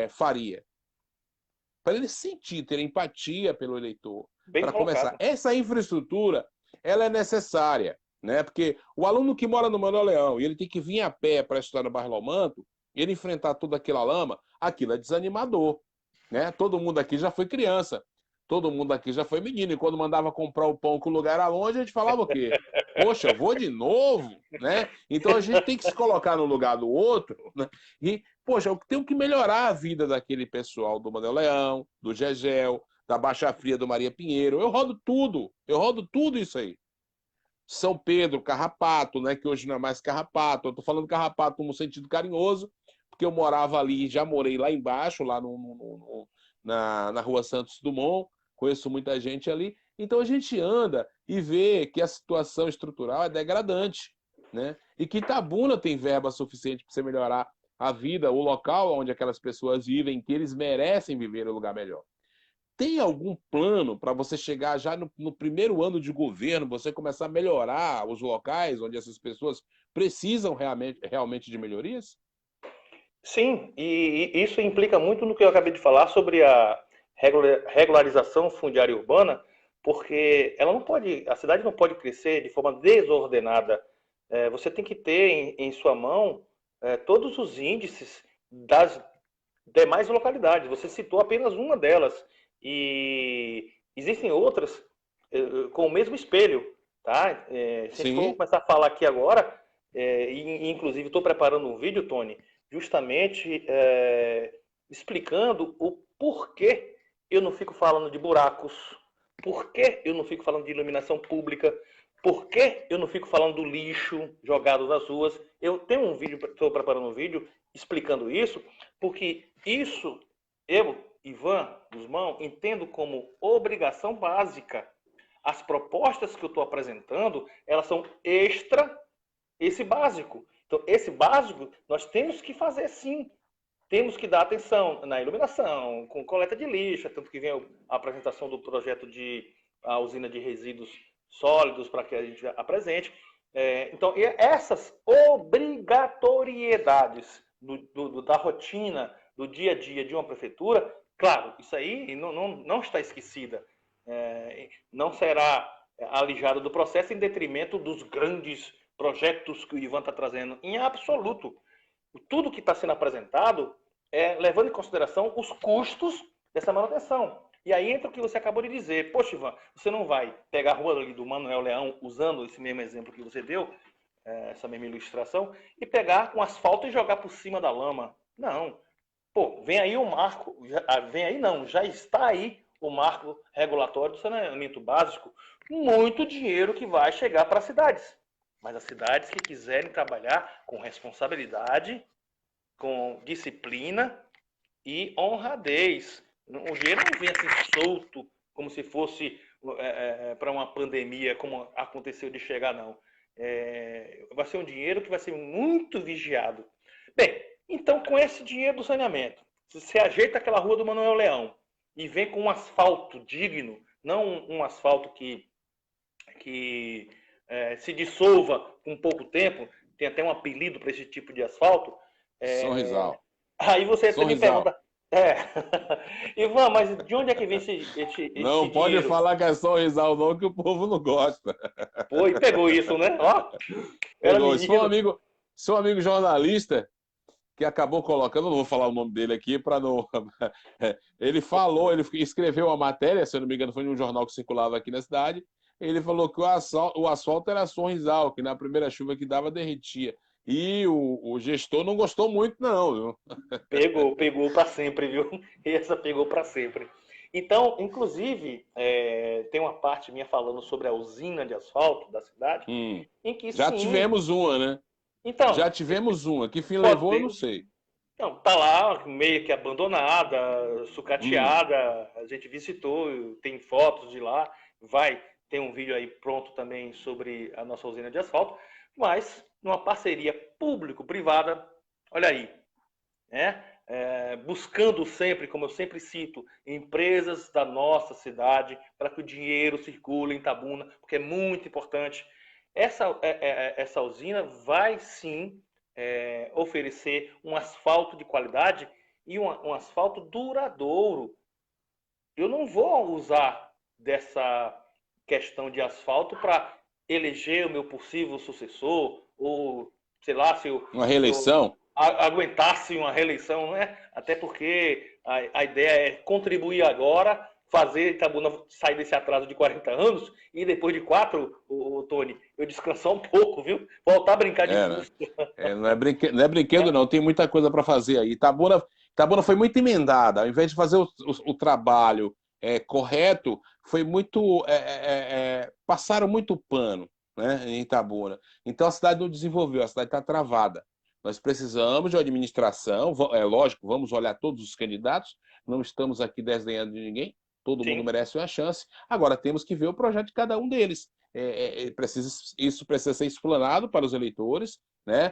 faria? Para ele sentir, ter empatia pelo eleitor, Bem para começar. colocado. Essa infraestrutura, ela é necessária, né? Porque o aluno que mora no Manuel Leão e ele tem que vir a pé para estudar no bairro Laumanto, e ele enfrentar toda aquela lama, aquilo é desanimador, né? Todo mundo aqui já foi criança. todo mundo aqui já foi menino, e quando mandava comprar o pão que o lugar era longe, a gente falava o quê? Poxa, eu vou de novo, né? Então a gente tem que se colocar no lugar do outro, né? E, poxa, eu tenho que melhorar a vida daquele pessoal do Manuel Leão, do Gegel, da Baixa Fria do Maria Pinheiro. Eu rodo tudo isso aí. São Pedro, Carrapato, né? Que hoje não é mais Carrapato. Eu tô falando Carrapato no sentido carinhoso, porque eu morava ali, já morei lá embaixo, lá na Rua Santos Dumont, conheço muita gente ali. Então a gente anda e vê que a situação estrutural é degradante, né? E que Itabuna tem verba suficiente para você melhorar a vida, o local onde aquelas pessoas vivem, que eles merecem viver em um lugar melhor. Tem algum plano para você chegar já no primeiro ano de governo, você começar a melhorar os locais onde essas pessoas precisam realmente de melhorias? Sim, e isso implica muito no que eu acabei de falar sobre a regularização fundiária urbana, porque ela não pode, a cidade não pode crescer de forma desordenada. Você tem que ter em sua mão todos os índices das demais localidades. Você citou apenas uma delas e existem outras com o mesmo espelho, tá? Se a gente for Sim, começar a falar aqui agora, inclusive estou preparando um vídeo, Tony, justamente explicando o porquê eu não fico falando de buracos, porquê eu não fico falando de iluminação pública, porquê eu não fico falando do lixo jogado nas ruas. Eu tenho um vídeo, estou preparando um vídeo explicando isso, porque isso eu, Ivan Guzmão, entendo como obrigação básica. As propostas que eu estou apresentando, elas são extra esse básico. Então, esse básico nós temos que fazer sim. Temos que dar atenção na iluminação, com coleta de lixo, tanto que vem a apresentação do projeto de a usina de resíduos sólidos para que a gente apresente. Então, essas obrigatoriedades da rotina, do dia a dia de uma prefeitura, claro, isso aí não está esquecida. Não será alijada do processo em detrimento dos grandes projetos que o Ivan está trazendo, em absoluto. Tudo que está sendo apresentado levando em consideração os custos dessa manutenção. E aí entra o que você acabou de dizer. Poxa, Ivan, você não vai pegar a rua ali do Manuel Leão, usando esse mesmo exemplo que você deu, essa mesma ilustração, e pegar um asfalto e jogar por cima da lama. Não. Pô, vem aí o marco, vem aí não, já está aí o marco regulatório do saneamento básico, muito dinheiro que vai chegar para as cidades. Mas as cidades que quiserem trabalhar com responsabilidade, com disciplina e honradez. O dinheiro não vem assim solto, como se fosse para uma pandemia, como aconteceu de chegar, não. Vai ser um dinheiro que vai ser muito vigiado. Bem, então com esse dinheiro do saneamento, se você ajeita aquela rua do Manuel Leão e vem com um asfalto digno, não um asfalto que se dissolva com pouco tempo, tem até um apelido para esse tipo de asfalto. Sorrisal. Aí você me Sorrisal. pergunta, Ivan, mas de onde é que vem esse Não pode dinheiro? falar que é sorrisal, não, que o povo não gosta. Pô, e pegou isso, né? Ó, era Pegou. menino. Seu amigo jornalista, que acabou colocando, não vou falar o nome dele aqui para não. Ele falou, ele escreveu uma matéria, se eu não me engano, foi em um jornal que circulava aqui na cidade. Ele falou que o asfalto era sorrisal, que na primeira chuva que dava derretia. E o gestor não gostou muito, não, viu? Pegou para sempre, viu? Essa pegou para sempre. Então, inclusive, tem uma parte minha falando sobre a usina de asfalto da cidade, em que Já sim. tivemos uma, né? Já Então, tivemos uma. Que fim pode levou, eu ter. não sei. Então, tá lá meio que abandonada, sucateada. A gente visitou, tem fotos de lá. Tem um vídeo aí pronto também sobre a nossa usina de asfalto, mas numa parceria público-privada, olha aí, né? Buscando sempre, como eu sempre cito, empresas da nossa cidade para que o dinheiro circule em Itabuna, porque é muito importante. Essa usina vai sim oferecer um asfalto de qualidade e um asfalto duradouro. Eu não vou usar dessa questão de asfalto para eleger o meu possível sucessor ou, sei lá, Uma se eu reeleição? aguentasse uma reeleição, não é? Até porque a ideia é contribuir agora, fazer Itabuna sair desse atraso de 40 anos e depois de 4, Tony, eu descansar um pouco, viu? Voltar a brincar de Né? fusto. Não é brinquedo, não. Tem muita coisa para fazer aí. Itabuna foi muito emendada. Ao invés de fazer o trabalho correto, foi muito. Passaram muito pano, né, em Itabuna. Então a cidade não desenvolveu, a cidade está travada. Nós precisamos de uma administração. É lógico, vamos olhar todos os candidatos. Não estamos aqui desdenhando de ninguém. Todo mundo Sim. merece uma chance. Agora temos que ver o projeto de cada um deles. Isso precisa ser explanado para os eleitores, né?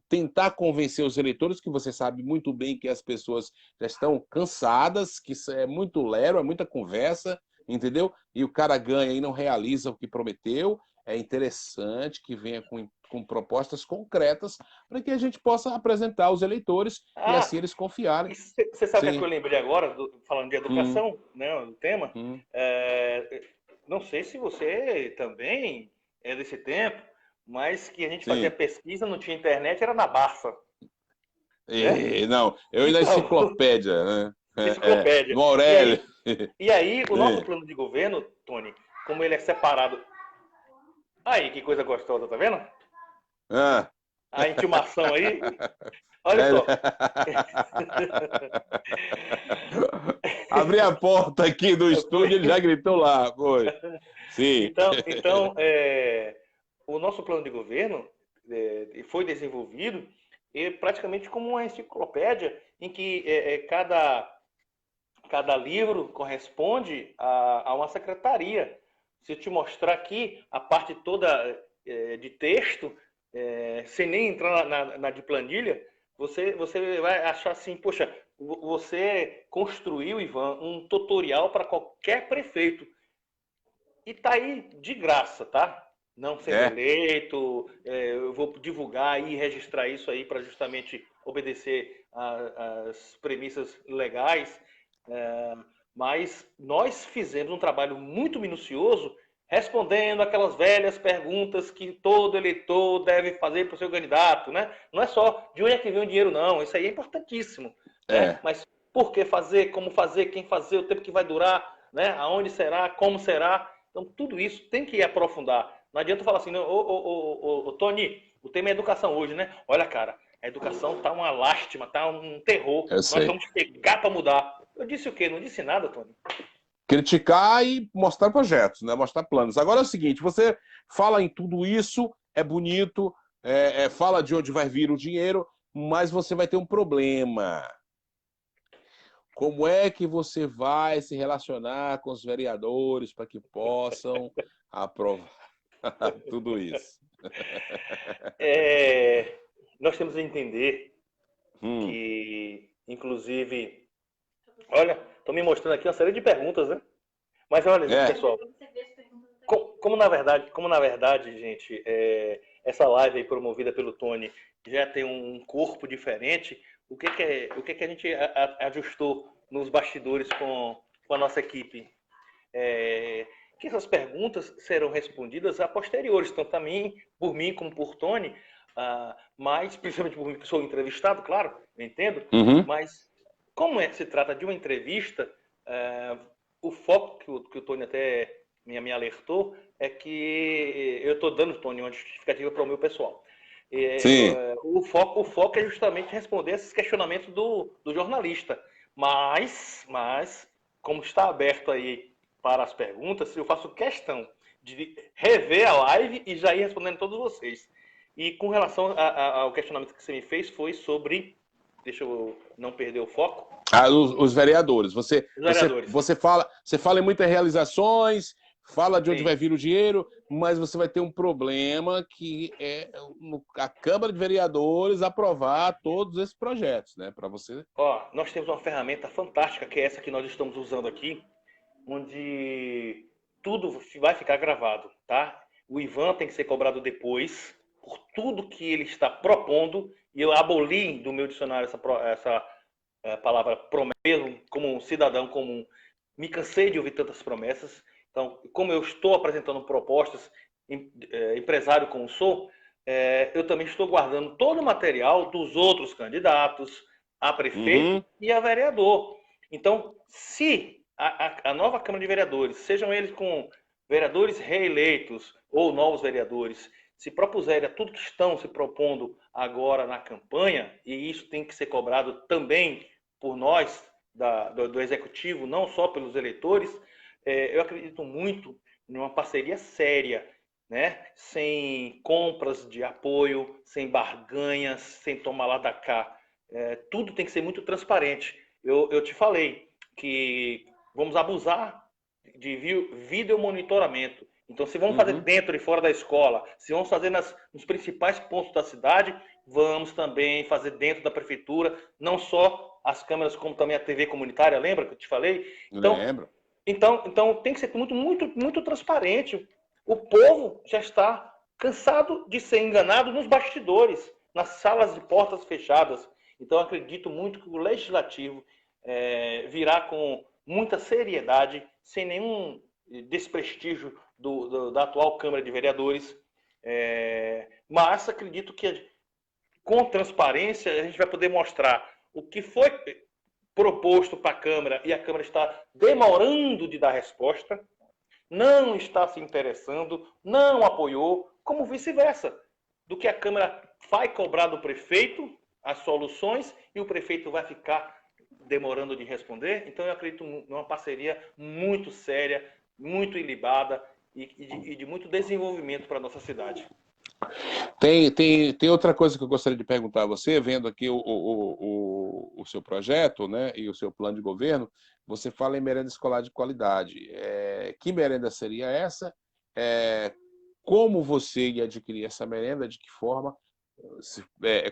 Tentar convencer os eleitores, que você sabe muito bem que as pessoas já estão cansadas, que isso é muito lero, é muita conversa, entendeu? E o cara ganha e não realiza o que prometeu. É interessante que venha com propostas concretas para que a gente possa apresentar aos eleitores e Ah, assim eles confiarem. você sabe o que é que Sim. eu lembrei agora, falando de Hum, educação, né, o tema? hum. Não sei se você também é desse tempo, mas que a gente fazia Sim. pesquisa, não tinha internet, era na Barça, né? Não, eu e na Então, enciclopédia, né? enciclopédia. No E Aurélio. aí, e aí, o nosso É. plano de governo, Tony, como ele é separado. Aí, que coisa gostosa, tá vendo? Ah, A intimação aí. Olha é. só. Abri a porta aqui do estúdio, ele já gritou lá, foi. Sim. Então, o nosso plano de governo foi desenvolvido praticamente como uma enciclopédia em que cada livro corresponde a uma secretaria. Se eu te mostrar aqui a parte toda de texto, sem nem entrar na de planilha, você vai achar assim, poxa, você construiu, Ivan, um tutorial para qualquer prefeito. E tá aí de graça, tá? Não sendo É, eleito, eu vou divulgar e registrar isso aí para justamente obedecer às premissas legais. Mas nós fizemos um trabalho muito minucioso respondendo aquelas velhas perguntas que todo eleitor deve fazer para o seu candidato, né? Não é só de onde é que vem o dinheiro, não. Isso aí é importantíssimo, né? é. Mas por que fazer, como fazer, quem fazer, o tempo que vai durar, né? Aonde será, como será. Então, tudo isso tem que aprofundar. Não adianta falar assim, ô, Tony, o tema é educação hoje, né? Olha, cara, a educação tá uma lástima, tá um terror. Eu Nós sei. vamos pegar para mudar. Eu disse o quê? Não disse nada, Tony. Criticar e mostrar projetos, né? Mostrar planos. Agora é o seguinte, você fala em tudo isso, é bonito, fala de onde vai vir o dinheiro, mas você vai ter um problema. Como é que você vai se relacionar com os vereadores para que possam aprovar tudo isso? É, nós temos que entender Hum, que, inclusive, olha, estão me mostrando aqui uma série de perguntas, né? Mas olha, é, pessoal, como na verdade, gente, essa live aí promovida pelo Tony já tem um corpo diferente, o que a gente ajustou nos bastidores com a nossa equipe? Que essas perguntas serão respondidas a posteriores, tanto a mim, por mim como por Tony, mas principalmente por mim que sou entrevistado, claro, eu entendo, uhum, mas como se trata de uma entrevista, o foco que o Tony até me alertou é que eu estou dando, Tony, uma justificativa para o meu pessoal. sim, O foco é justamente responder esses questionamentos do jornalista. Mas, como está aberto aí para as perguntas, eu faço questão de rever a live e já ir respondendo todos vocês. E com relação ao questionamento que você me fez, foi sobre. Deixa eu não perder o foco. os vereadores. Você, Os você, vereadores. você fala em muitas realizações, fala de onde Sim. vai vir o dinheiro, mas você vai ter um problema que é a Câmara de Vereadores aprovar todos esses projetos, né? Para você. Ó, nós temos uma ferramenta fantástica, que é essa que nós estamos usando aqui, onde tudo vai ficar gravado, tá? O Ivan tem que ser cobrado depois por tudo que ele está propondo, e eu aboli do meu dicionário essa palavra promessa, como um cidadão comum. Me cansei de ouvir tantas promessas. Então, como eu estou apresentando propostas, empresário como sou, eu também estou guardando todo o material dos outros candidatos a prefeito Uhum, e a vereador. Então, se a nova Câmara de Vereadores, sejam eles com vereadores reeleitos ou novos vereadores, se propuserem a tudo que estão se propondo agora na campanha, e isso tem que ser cobrado também por nós, do Executivo, não só pelos eleitores, eu acredito muito numa parceria séria, né? Sem compras de apoio, sem barganhas, sem tomar lá da cá. Tudo tem que ser muito transparente. Eu te falei que vamos abusar de vídeo monitoramento. Então, se vamos fazer dentro e fora da escola, se vamos fazer nos principais pontos da cidade, vamos também fazer dentro da prefeitura, não só as câmeras, como também a TV comunitária, lembra que eu te falei? Então, Lembro. então tem que ser muito, muito, muito transparente. O povo já está cansado de ser enganado nos bastidores, nas salas de portas fechadas. Então, acredito muito que o legislativo virá com muita seriedade, sem nenhum desprestígio da atual Câmara de Vereadores. Mas acredito que com transparência a gente vai poder mostrar o que foi proposto para a Câmara e a Câmara está demorando de dar resposta, não está se interessando, não apoiou, como vice-versa, do que a Câmara vai cobrar do prefeito as soluções e o prefeito vai ficar demorando de responder. Então eu acredito numa parceria muito séria, muito ilibada e de muito desenvolvimento para a nossa cidade. Tem outra coisa que eu gostaria de perguntar a você, vendo aqui o seu projeto, né, e o seu plano de governo, você fala em merenda escolar de qualidade. Que merenda seria essa? Como você ia adquirir essa merenda? De que forma?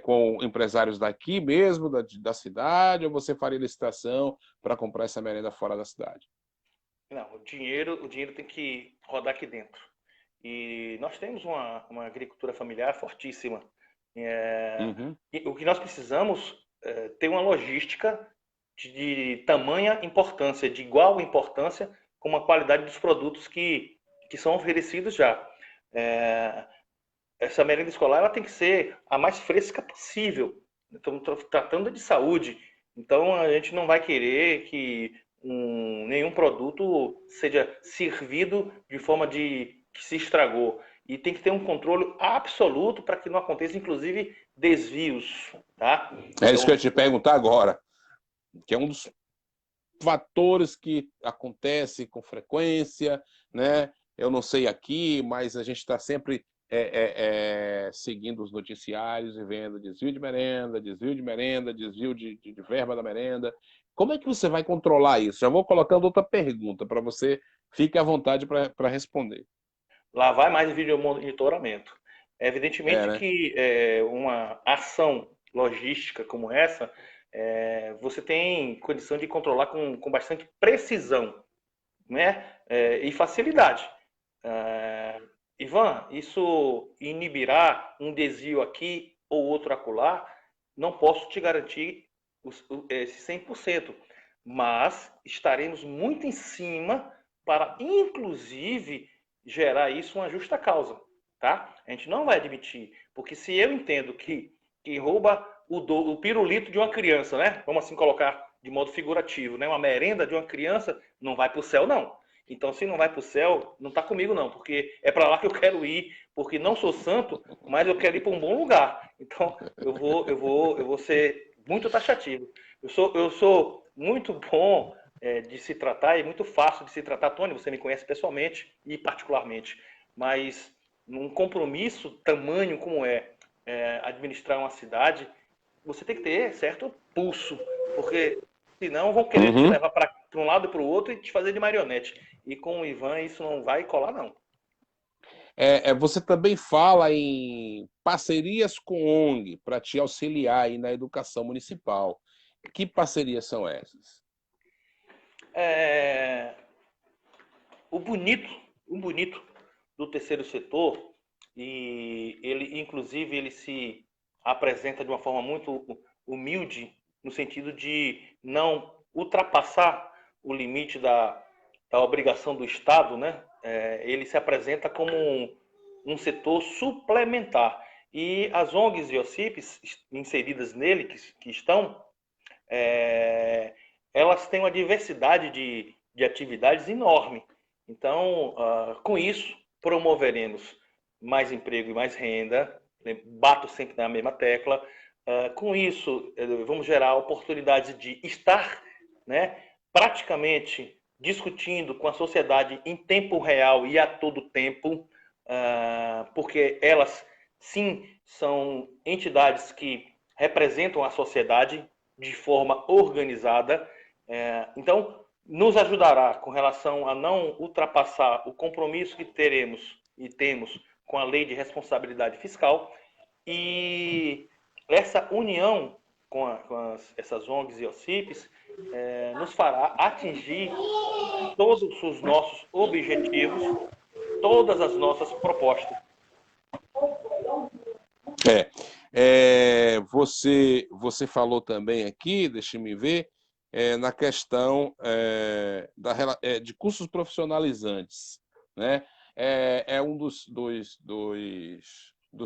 Com empresários daqui mesmo, da cidade, ou você faria licitação para comprar essa merenda fora da cidade? Não, o dinheiro tem que rodar aqui dentro. E nós temos uma agricultura familiar fortíssima. O que nós precisamos é ter uma logística de tamanha importância, de igual importância, com a qualidade dos produtos que são oferecidos já. Essa merenda escolar ela tem que ser a mais fresca possível. Estamos tratando de saúde, então a gente não vai querer que nenhum produto seja servido de forma que se estragou. E tem que ter um controle absoluto para que não aconteça, inclusive, desvios. Tá? É isso que eu ia te perguntar agora, que é um dos fatores que acontece com frequência, né? Eu não sei aqui, mas a gente está sempre seguindo os noticiários e vendo desvio de merenda, desvio de verba da merenda. Como é que você vai controlar isso? Já vou colocando outra pergunta para você, fique à vontade para responder. Lá vai mais vídeo monitoramento. Evidentemente Né? que uma ação logística como essa, você tem condição de controlar com bastante precisão, né? E facilidade. Ivan, isso inibirá um desvio aqui ou outro acolá? Não posso te garantir esse 100%, mas estaremos muito em cima para, inclusive, gerar isso uma justa causa, tá? A gente não vai admitir, porque se eu entendo que rouba o pirulito de uma criança, né? Vamos assim colocar de modo figurativo, né? Uma merenda de uma criança não vai para o céu, não. Então, se não vai para o céu, não está comigo, não, porque é para lá que eu quero ir, porque não sou santo, mas eu quero ir para um bom lugar. Então, eu vou ser muito taxativo. Eu sou muito bom de se tratar e muito fácil de se tratar. Tony, você me conhece pessoalmente e particularmente, mas num compromisso tamanho como administrar uma cidade, você tem que ter certo pulso, porque senão vão querer te levar para um lado e para o outro e te fazer de marionete. E com o Ivan isso não vai colar, não. Você também fala em parcerias com ONG para te auxiliar aí na educação municipal. Que parcerias são essas? O bonito do terceiro setor, e ele, inclusive, ele se apresenta de uma forma muito humilde, no sentido de não ultrapassar o limite da obrigação do Estado, né? Ele se apresenta como um setor suplementar. E as ONGs e OCIPs inseridas nele, que estão, elas têm uma diversidade de atividades enorme. Então, com isso, promoveremos mais emprego e mais renda, bato sempre na mesma tecla. Com isso, vamos gerar oportunidades de estar, né, praticamente discutindo com a sociedade em tempo real e a todo tempo, porque elas, sim, são entidades que representam a sociedade de forma organizada. Então, nos ajudará com relação a não ultrapassar o compromisso que teremos e temos com a lei de responsabilidade fiscal, e essa união com essas ONGs e OCIPs nos fará atingir todos os nossos objetivos, todas as nossas propostas. Você falou também aqui, deixa-me ver, na questão de cursos profissionalizantes, né? É um dos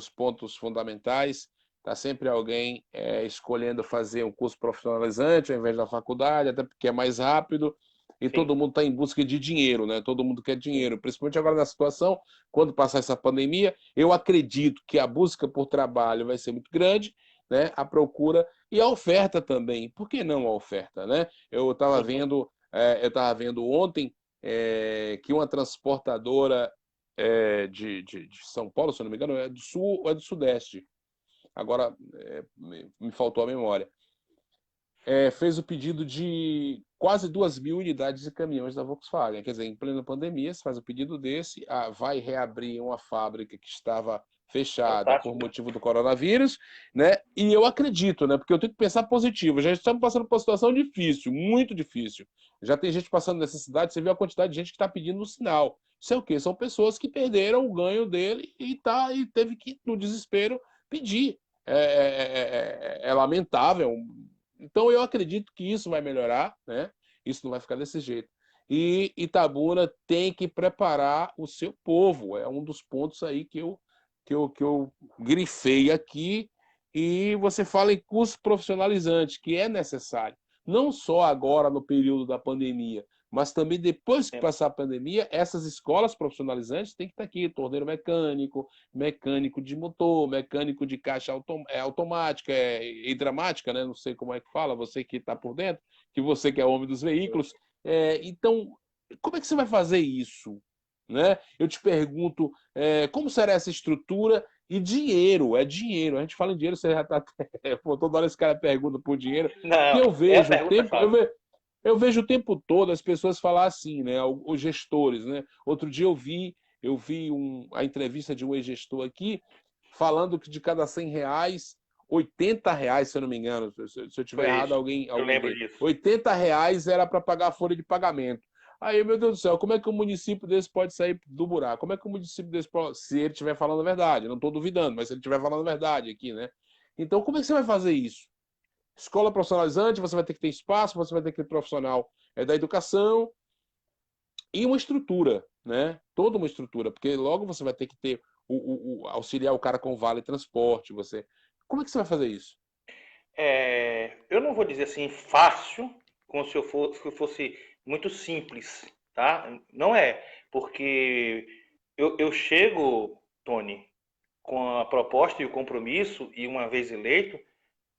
pontos fundamentais. Está sempre alguém escolhendo fazer um curso profissionalizante ao invés da faculdade, até porque é mais rápido, e Sim. todo mundo está em busca de dinheiro, né? Todo mundo quer dinheiro, principalmente agora na situação, quando passar essa pandemia. Eu acredito que a busca por trabalho vai ser muito grande, né? A procura e a oferta também. Por que não a oferta, né? Eu estava vendo ontem que uma transportadora de São Paulo, se eu não me engano, é do Sul ou é do Sudeste. Agora me faltou a memória. Fez o pedido de quase 2.000 unidades de caminhões da Volkswagen. Quer dizer, em plena pandemia, você faz o pedido desse, vai reabrir uma fábrica que estava fechada por motivo do coronavírus, né? E eu acredito, né? Porque eu tenho que pensar positivo. Já estamos passando por uma situação difícil, muito difícil. Já tem gente passando necessidade, você viu a quantidade de gente que está pedindo no sinal. Isso é o quê? São pessoas que perderam o ganho dele e teve que, no desespero, pedir. É lamentável. Então, eu acredito que isso vai melhorar, né? Isso não vai ficar desse jeito. E Itabuna tem que preparar o seu povo. É um dos pontos aí que eu grifei aqui. E você fala em curso profissionalizante, que é necessário. Não só agora, no período da pandemia, mas também depois que passar a pandemia, essas escolas profissionalizantes têm que estar aqui. Torneiro mecânico, mecânico de motor, mecânico de caixa automática, hidramática, né? Não sei como é que fala, você que está por dentro, que você que é homem dos veículos. Então, como é que você vai fazer isso? Né? Eu te pergunto, como será essa estrutura? E dinheiro, é dinheiro. A gente fala em dinheiro, você já está... Toda hora esse cara pergunta por dinheiro. Não, Que eu vejo o pergunta tempo... chave. Eu vejo o tempo todo as pessoas falar assim, né? Os gestores, né? Outro dia eu vi a entrevista de um ex-gestor aqui falando que de cada 100 reais, 80 reais, se eu não me engano, se eu tiver Foi errado, isso. alguém Eu lembro dele, disso. 80 reais era para pagar a folha de pagamento. Aí, meu Deus do céu, como é que um município desse pode sair do buraco? Como é que um município desse pode... Se ele estiver falando a verdade, não estou duvidando, mas se ele estiver falando a verdade aqui, né? Então, como é que você vai fazer isso? Escola profissionalizante, você vai ter que ter espaço, você vai ter que ter profissional da educação e uma estrutura, né? Toda uma estrutura, porque logo você vai ter que ter auxiliar o cara com vale transporte. Como é que você vai fazer isso? Eu não vou dizer assim fácil, como se eu fosse muito simples, tá? Não é, porque eu chego, Tony, com a proposta e o compromisso, e uma vez eleito,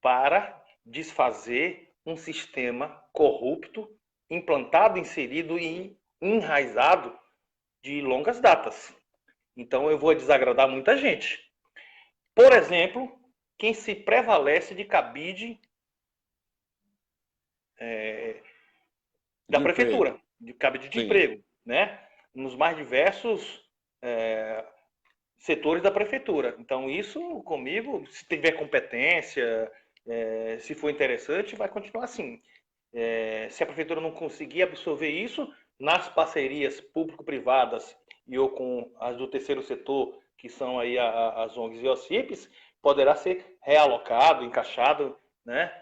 para desfazer um sistema corrupto, implantado, inserido e enraizado de longas datas. Então eu vou desagradar muita gente. Por exemplo, quem se prevalece de cabide da De emprego. prefeitura, de cabide de Sim. emprego, né? Nos mais diversos setores da prefeitura. Então, isso comigo, se tiver competência, se for interessante, vai continuar assim. Se a prefeitura não conseguir absorver isso, nas parcerias público-privadas e ou com as do terceiro setor, que são aí as ONGs e OCIPs, poderá ser realocado, encaixado, né?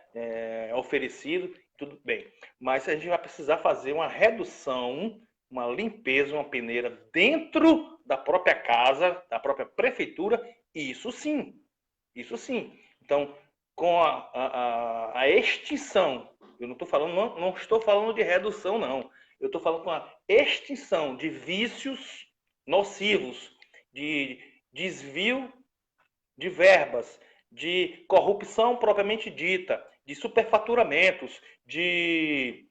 Oferecido, tudo bem. Mas a gente vai precisar fazer uma redução, uma limpeza, uma peneira dentro da própria casa, da própria prefeitura, e isso sim, isso sim. Então, com a extinção, eu não estou falando, não estou falando de redução, não. Eu estou falando com a extinção de vícios nocivos, de desvio de verbas, de corrupção propriamente dita, de superfaturamentos, de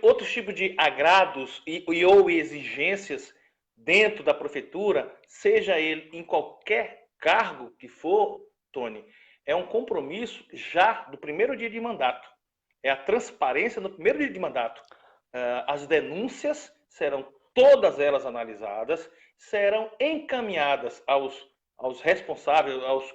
outros tipos de agrados ou exigências dentro da prefeitura, seja ele em qualquer cargo que for, Tony, é um compromisso já do primeiro dia de mandato. É a transparência no primeiro dia de mandato. As denúncias serão todas elas analisadas, serão encaminhadas aos responsáveis, aos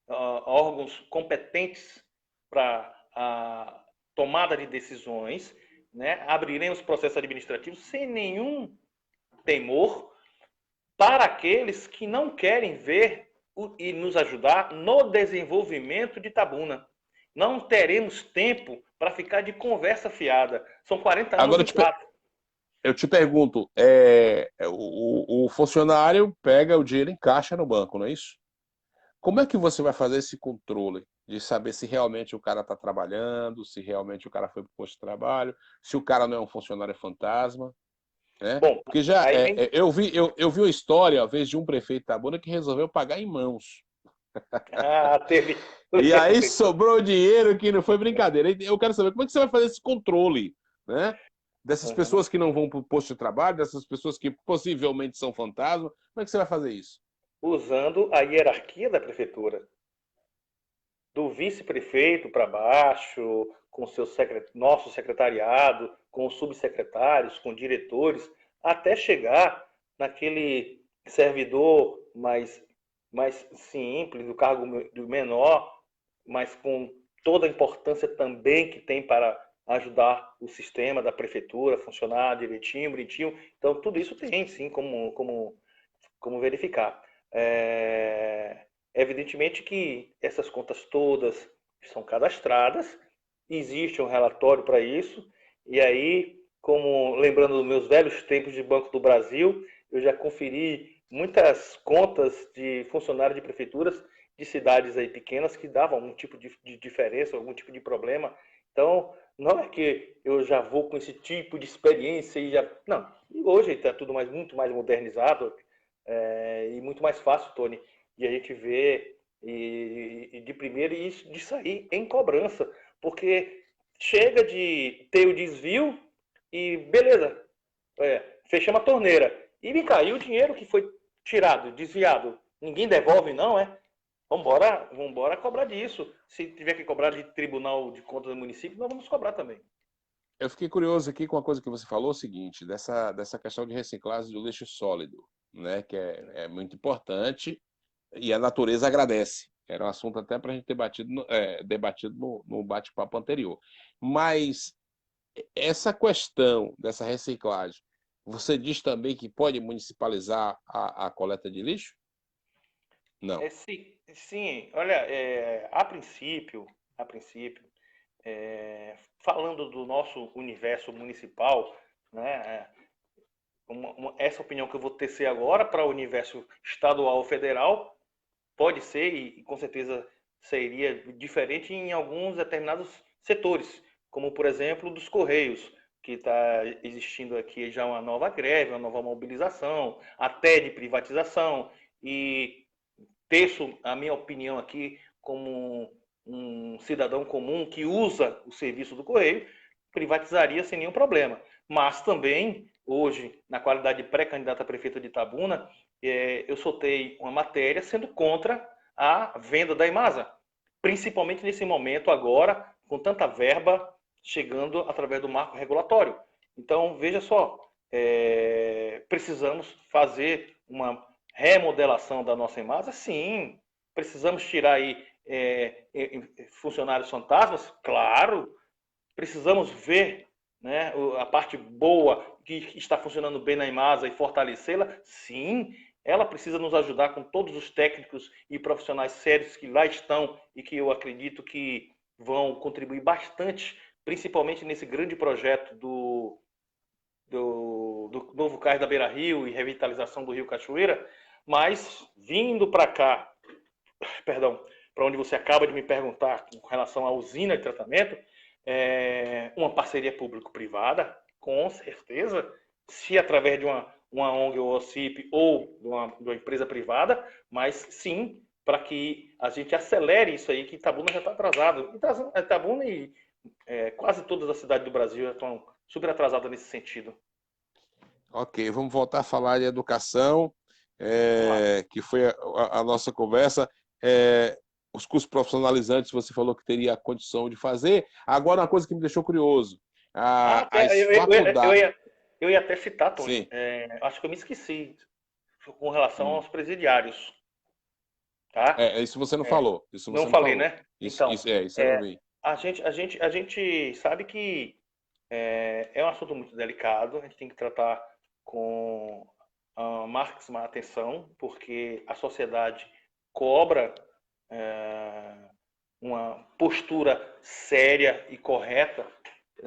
órgãos competentes para a tomada de decisões, né? Abriremos processos administrativos sem nenhum temor para aqueles que não querem ver e nos ajudar no desenvolvimento de Itabuna. Não teremos tempo para ficar de conversa fiada. São 40 anos Agora de prazo. eu te pergunto, o funcionário pega o dinheiro em caixa no banco, não é isso? Como é que você vai fazer esse controle de saber se realmente o cara está trabalhando, se realmente o cara foi para o posto de trabalho, se o cara não é um funcionário fantasma, né? Bom, Porque já aí vem... eu vi uma história, uma vez, de um prefeito de Itabuna que resolveu pagar em mãos. teve... E aí sobrou dinheiro que não foi brincadeira. Eu quero saber como é que você vai fazer esse controle, né? Dessas pessoas que não vão para o posto de trabalho, dessas pessoas que possivelmente são fantasmas. Como é que você vai fazer isso? Usando a hierarquia da prefeitura. Do vice-prefeito para baixo, com seu nosso secretariado, com os subsecretários, com diretores, até chegar naquele servidor mais simples, do cargo menor, mas com toda a importância também que tem para ajudar o sistema da prefeitura a funcionar direitinho, bonitinho. Então, tudo isso tem, sim, como verificar. Evidentemente que essas contas todas são cadastradas, existe um relatório para isso, e aí, como lembrando dos meus velhos tempos de Banco do Brasil, eu já conferi muitas contas de funcionários de prefeituras de cidades aí pequenas que davam algum tipo de diferença, algum tipo de problema. Então, não é que eu já vou com esse tipo de experiência e já... Não, e hoje está tudo muito mais modernizado e muito mais fácil, Tony, de a gente ver e de primeiro e de sair em cobrança, porque chega de ter o desvio e beleza, fechamos a torneira e me caiu o dinheiro que foi tirado, desviado. Ninguém devolve, não, é? Vambora cobrar disso. Se tiver que cobrar de Tribunal de Contas do município, nós vamos cobrar também. Eu fiquei curioso aqui com uma coisa que você falou, o seguinte, dessa questão de reciclagem do lixo sólido, né, que é muito importante e a natureza agradece. Era um assunto até para a gente ter debatido no bate-papo anterior. Mas essa questão dessa reciclagem, você diz também que pode municipalizar a coleta de lixo? Não. Sim, olha, a princípio, falando do nosso universo municipal, né, essa opinião que eu vou tecer agora para o universo estadual ou federal pode ser e com certeza seria diferente em alguns determinados setores, como por exemplo dos Correios, que está existindo aqui já uma nova greve, uma nova mobilização, até de privatização, e teço a minha opinião aqui como um cidadão comum que usa o serviço do Correio, privatizaria sem nenhum problema. Mas também, hoje, na qualidade de pré-candidato a prefeito de Itabuna, eu soltei uma matéria sendo contra a venda da Imasa, principalmente nesse momento agora, com tanta verba chegando através do marco regulatório. Então, veja só, precisamos fazer uma remodelação da nossa Imasa? Sim. Precisamos tirar aí funcionários fantasmas? Claro. Precisamos ver, né, a parte boa que está funcionando bem na Imasa e fortalecê-la? Sim. Ela precisa nos ajudar com todos os técnicos e profissionais sérios que lá estão e que eu acredito que vão contribuir bastante, principalmente nesse grande projeto do novo cais da Beira Rio e revitalização do Rio Cachoeira, mas vindo para cá, perdão, para onde você acaba de me perguntar com relação à usina de tratamento, uma parceria público-privada, com certeza, se através de uma ONG ou OCIP ou de uma empresa privada, mas sim para que a gente acelere isso aí, que Itabuna já está atrasado. Itabuna e quase todas as cidades do Brasil já estão super atrasadas nesse sentido. Ok, vamos voltar a falar de educação, Vamos lá. que foi a nossa conversa. É, os cursos profissionalizantes, você falou que teria a condição de fazer. Agora, uma coisa que me deixou curioso, as faculdades... Eu ia até citar, Tony, Sim, acho que eu me esqueci com relação aos presidiários, tá? isso você não falou. Isso Não você não falei, falou. né? Isso, Então, isso eu não vi. a gente sabe que é um assunto muito delicado, a gente tem que tratar com a máxima atenção, porque a sociedade cobra uma postura séria e correta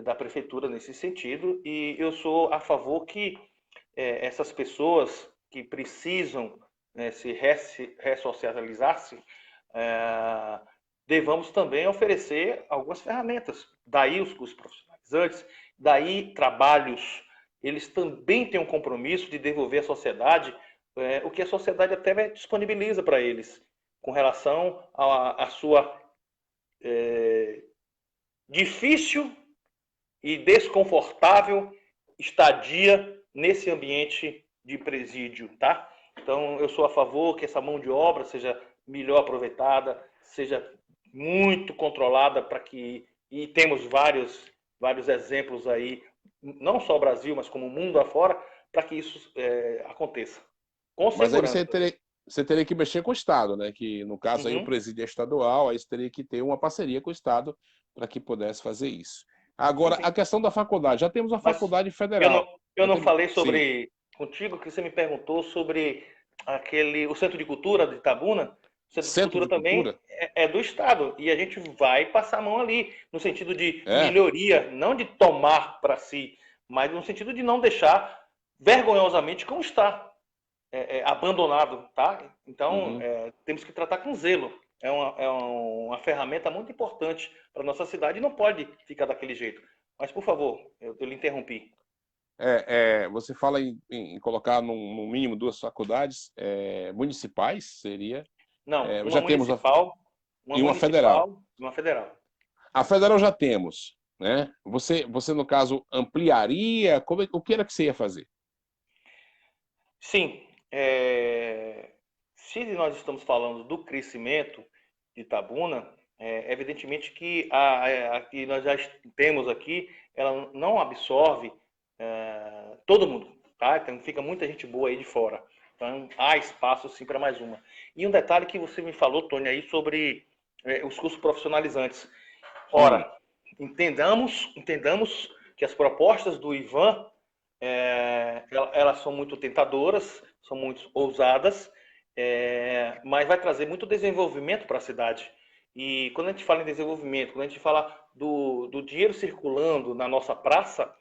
da prefeitura nesse sentido, e eu sou a favor que essas pessoas que precisam se ressocializar-se, é, devamos também oferecer algumas ferramentas. Daí os cursos profissionalizantes, daí trabalhos. Eles também têm um compromisso de devolver à sociedade o que a sociedade até disponibiliza para eles, com relação à sua difícil e desconfortável estadia nesse ambiente de presídio, tá? Então, eu sou a favor que essa mão de obra seja melhor aproveitada, seja muito controlada para que e temos vários exemplos aí, não só o Brasil, mas como o mundo afora, para que isso aconteça com Mas aí segurança. você teria que mexer com o Estado, né? Que no caso aí o Uhum. presídio é estadual, aí você teria que ter uma parceria com o Estado para que pudesse fazer isso. Sim, Agora, a sim. questão da faculdade, já temos a Mas faculdade eu federal. não, eu Já não temos... falei Sim, sobre contigo que você me perguntou sobre o Centro de Cultura de Itabuna. O Centro de Centro Cultura de também Cultura? é do Estado e a gente vai passar a mão ali no sentido de É. melhoria, não de tomar para si, mas no sentido de não deixar vergonhosamente como está, abandonado, tá? Então Uhum. temos que tratar com zelo. É uma ferramenta muito importante para nossa cidade e não pode ficar daquele jeito. Mas, por favor, eu lhe interrompi. Você fala em colocar no mínimo duas faculdades municipais, seria. Não, Já temos uma e uma federal. municipal e uma federal. A federal já temos, né? Você no caso, ampliaria? O que era que você ia fazer? Sim, se nós estamos falando do crescimento de Itabuna, evidentemente que a que nós já temos aqui, ela não absorve todo mundo, tá? Então fica muita gente boa aí de fora. Então há espaço sim para mais uma. E um detalhe que você me falou, Tony, aí sobre os cursos profissionalizantes. Hum, Ora, entendamos que as propostas do Ivan elas são muito tentadoras, são muito ousadas, mas vai trazer muito desenvolvimento para a cidade. E quando a gente fala em desenvolvimento, quando a gente fala do dinheiro circulando na nossa praça,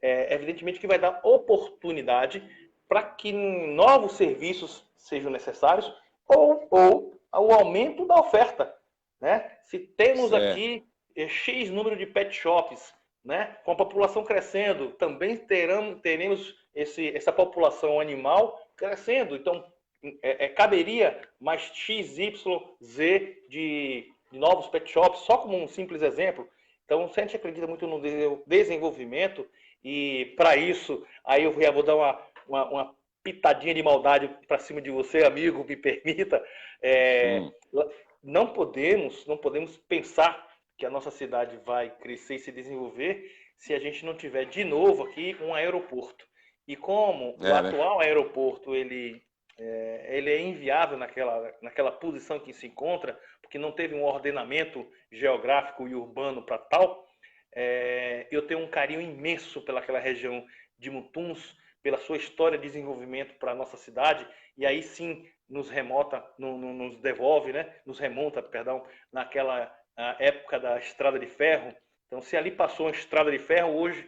evidentemente que vai dar oportunidade para que novos serviços sejam necessários ou o aumento da oferta. Né? Se temos certo. aqui X número de pet shops, né? Com a população crescendo, também teremos essa população animal crescendo. Então, caberia mais X, Y, Z de novos pet shops, só como um simples exemplo. Então, se a gente acredita muito no desenvolvimento, e para isso, aí eu vou dar uma pitadinha de maldade para cima de você, amigo, me permita. Hum, Não podemos pensar que a nossa cidade vai crescer e se desenvolver se a gente não tiver de novo aqui um aeroporto. E como o né? atual aeroporto ele é inviável naquela posição que se encontra, porque não teve um ordenamento geográfico e urbano para tal, eu tenho um carinho imenso pelaquela região de Mutuns, pela sua história de desenvolvimento para a nossa cidade, e aí sim nos devolve, né? Nos remonta, perdão, naquela época da Estrada de Ferro. Então, se ali passou uma Estrada de Ferro, hoje,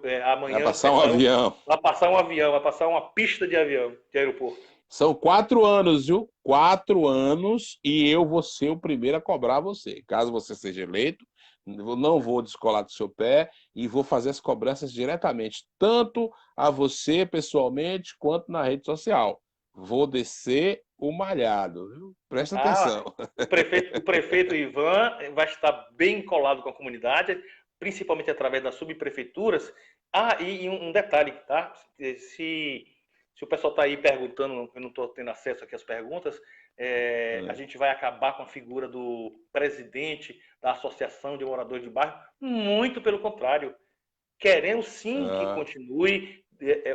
Vai amanhã, passar um perdão, avião. vai passar um avião, vai passar uma pista de avião, de aeroporto. São 4 anos, viu? 4 anos e eu vou ser o primeiro a cobrar você. Caso você seja eleito, Eu não vou descolar do seu pé e vou fazer as cobranças diretamente, tanto a você pessoalmente quanto na rede social. Vou descer o malhado, viu? Presta Ah, atenção. o prefeito Ivan vai estar bem colado com a comunidade, principalmente através das subprefeituras. Ah, e um detalhe, tá? Se o pessoal está aí perguntando, eu não estou tendo acesso aqui às perguntas, a É. gente vai acabar com a figura do presidente da Associação de Moradores de Bairro? Muito pelo contrário. Queremos sim que Ah, continue,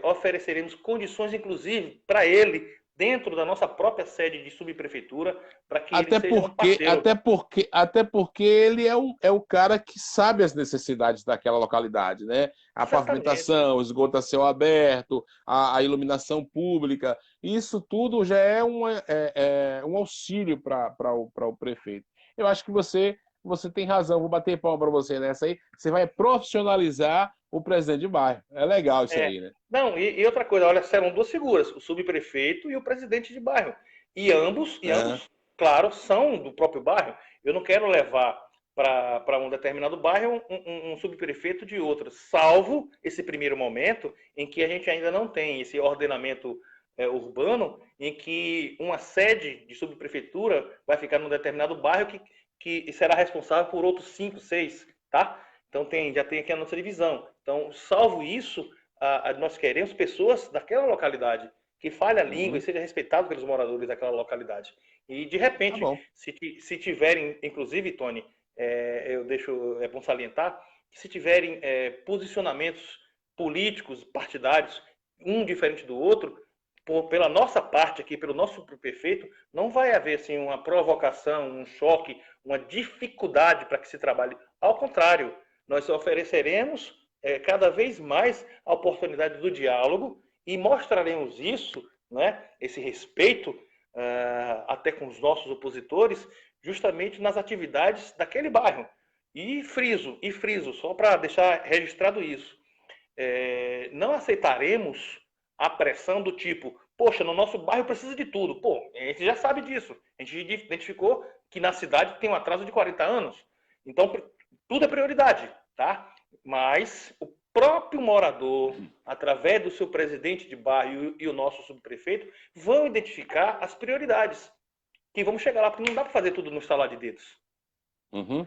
ofereceremos condições, inclusive, para ele, dentro da nossa própria sede de subprefeitura, para que ele Até seja um porque, parceiro. até porque, até porque ele é o cara que sabe as necessidades daquela localidade, né? A Exatamente. pavimentação, o esgoto a céu aberto, a iluminação pública, isso tudo já é, um auxílio para o prefeito. Eu acho que você tem razão, vou bater palma para você nessa aí. Você vai profissionalizar o presidente de bairro. É legal isso É. aí, né? Não, e outra coisa, olha, serão duas figuras, o subprefeito e o presidente de bairro. É. E ambos, claro, são do próprio bairro. Eu não quero levar para um determinado bairro um subprefeito de outro, salvo esse primeiro momento em que a gente ainda não tem esse ordenamento urbano, em que uma sede de subprefeitura vai ficar num determinado bairro que será responsável por outros 5, 6, tá? Então já tem aqui a nossa divisão. Então, salvo isso, nós queremos pessoas daquela localidade que fale a língua e Uhum. seja respeitado pelos moradores daquela localidade. E, de Tá repente, bom. se tiverem, inclusive, Tony, é bom salientar, que se tiverem posicionamentos políticos, partidários, um diferente do outro, pela nossa parte aqui, pelo nosso prefeito, não vai haver assim, uma provocação, um choque, uma dificuldade para que se trabalhe. Ao contrário, nós ofereceremos cada vez mais a oportunidade do diálogo e mostraremos isso, né, esse respeito até com os nossos opositores, justamente nas atividades daquele bairro. E friso, só para deixar registrado isso, não aceitaremos a pressão do tipo, poxa, no nosso bairro precisa de tudo. Pô, a gente já sabe disso. A gente identificou que na cidade tem um atraso de 40 anos. Então, tudo é prioridade, tá? Mas o próprio morador, através do seu presidente de bairro e o nosso subprefeito, vão identificar as prioridades. E vamos chegar lá, porque não dá para fazer tudo no estalar de dedos. Uhum.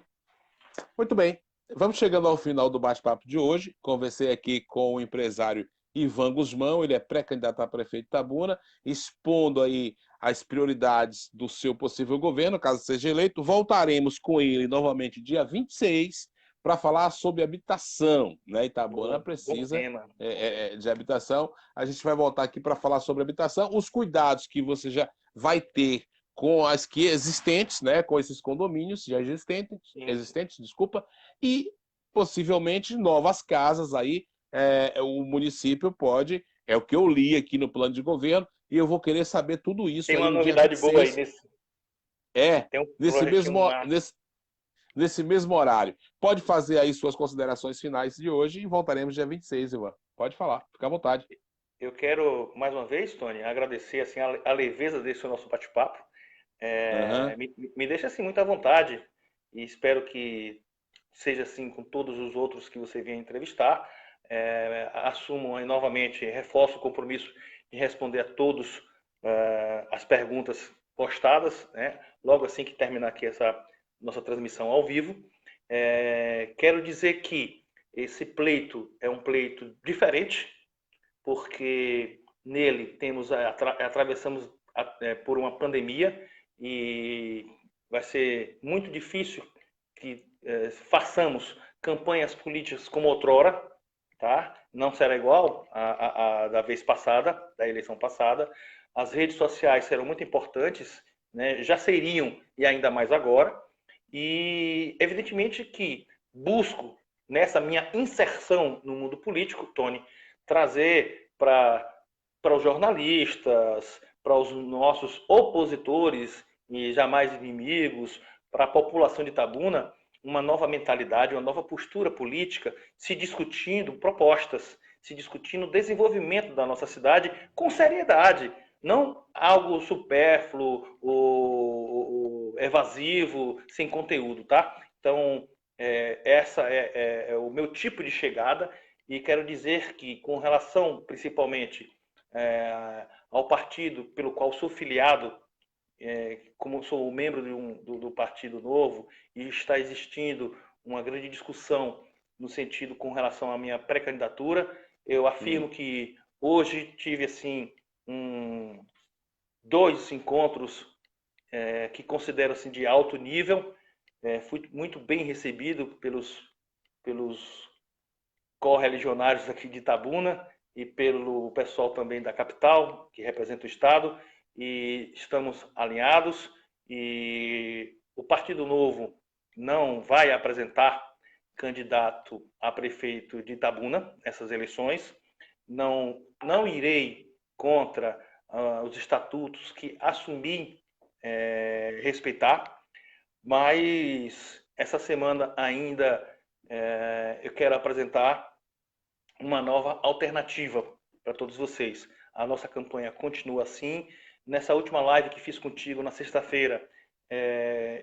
Muito bem. Vamos chegando ao final do bate-papo de hoje. Conversei aqui com o empresário Ivan Guzmão, ele é pré-candidato a prefeito de Itabuna, expondo aí as prioridades do seu possível governo, caso seja eleito. Voltaremos com ele novamente dia 26 para falar sobre habitação, né? Itabuna Bom precisa tema. de habitação. A gente vai voltar aqui para falar sobre habitação, os cuidados que você já vai ter com as que existentes, né, com esses condomínios já Sim, sim. existentes, desculpa, e possivelmente novas casas aí, o município pode, é o que eu li aqui no plano de governo, e eu vou querer saber tudo isso Tem aí uma no dia novidade boa aí 26, nesse. é, Tem um nesse projetinho mesmo, massa. nesse, nesse mesmo horário. Pode fazer aí suas considerações finais de hoje e voltaremos dia 26, Ivan. Pode falar, fica à vontade. Eu quero, mais uma vez, Tony, agradecer assim, a leveza desse nosso bate-papo. Uhum. Me deixa assim, muito à vontade e espero que seja assim com todos os outros que você vier entrevistar. Assumo aí, novamente, reforço o compromisso de responder a todos as perguntas postadas, né? Logo assim que terminar aqui essa nossa transmissão ao vivo. Quero dizer que esse pleito é um pleito diferente, porque nele atravessamos por uma pandemia e vai ser muito difícil que façamos campanhas políticas como outrora, tá? Não será igual a da vez passada, da eleição passada. As redes sociais serão muito importantes, né? Já seriam e ainda mais agora. E evidentemente que busco nessa minha inserção no mundo político, Tony, trazer para os jornalistas, para os nossos opositores e jamais inimigos, para a população de Itabuna, uma nova mentalidade, uma nova postura política, se discutindo propostas, se discutindo o desenvolvimento da nossa cidade com seriedade, não algo supérfluo ou evasivo, sem conteúdo, tá? Então, essa é o meu tipo de chegada e quero dizer que, com relação principalmente ao partido pelo qual sou filiado, como sou membro do Partido Novo e está existindo uma grande discussão no sentido com relação à minha pré-candidatura, eu afirmo que hoje tive assim dois encontros que considero assim de alto nível. Fui muito bem recebido pelos correligionários aqui de Itabuna e pelo pessoal também da capital, que representa o Estado, e estamos alinhados. E o Partido Novo não vai apresentar candidato a prefeito de Itabuna nessas eleições. Não irei contra os estatutos que assumi respeitar, mas essa semana ainda eu quero apresentar uma nova alternativa para todos vocês. A nossa campanha continua assim. Nessa última live que fiz contigo na sexta-feira,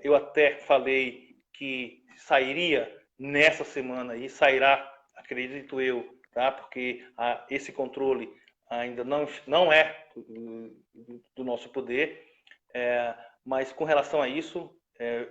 eu até falei que sairia nessa semana e sairá, acredito eu, tá? Porque esse controle ainda não é do nosso poder, mas com relação a isso,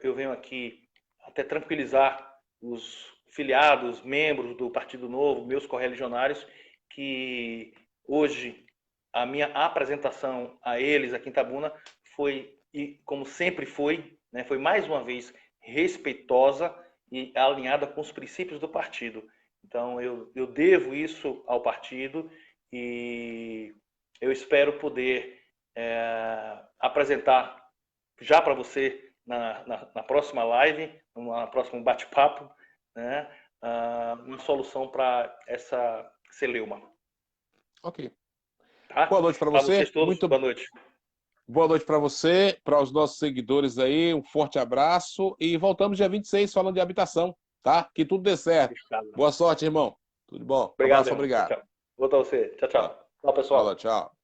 eu venho aqui até tranquilizar os filiados, membros do Partido Novo, meus correligionários, que hoje a minha apresentação a eles aqui em Itabuna foi, e como sempre foi, né, foi mais uma vez respeitosa e alinhada com os princípios do partido. Então eu devo isso ao partido e eu espero poder apresentar já para você na próxima live, no próximo bate-papo, né, uma solução para essa celeuma. Ok. Tá? Boa noite para Para você. vocês todos, boa noite. Boa noite para você, para os nossos seguidores aí, um forte abraço e voltamos dia 26 falando de habitação, tá? Que tudo dê certo. Boa sorte, irmão. Tudo bom. Obrigado, Abraço, irmão. obrigado. Tchau. Vou a você. Tchau, tchau. Tchau, Fala, pessoal. tchau.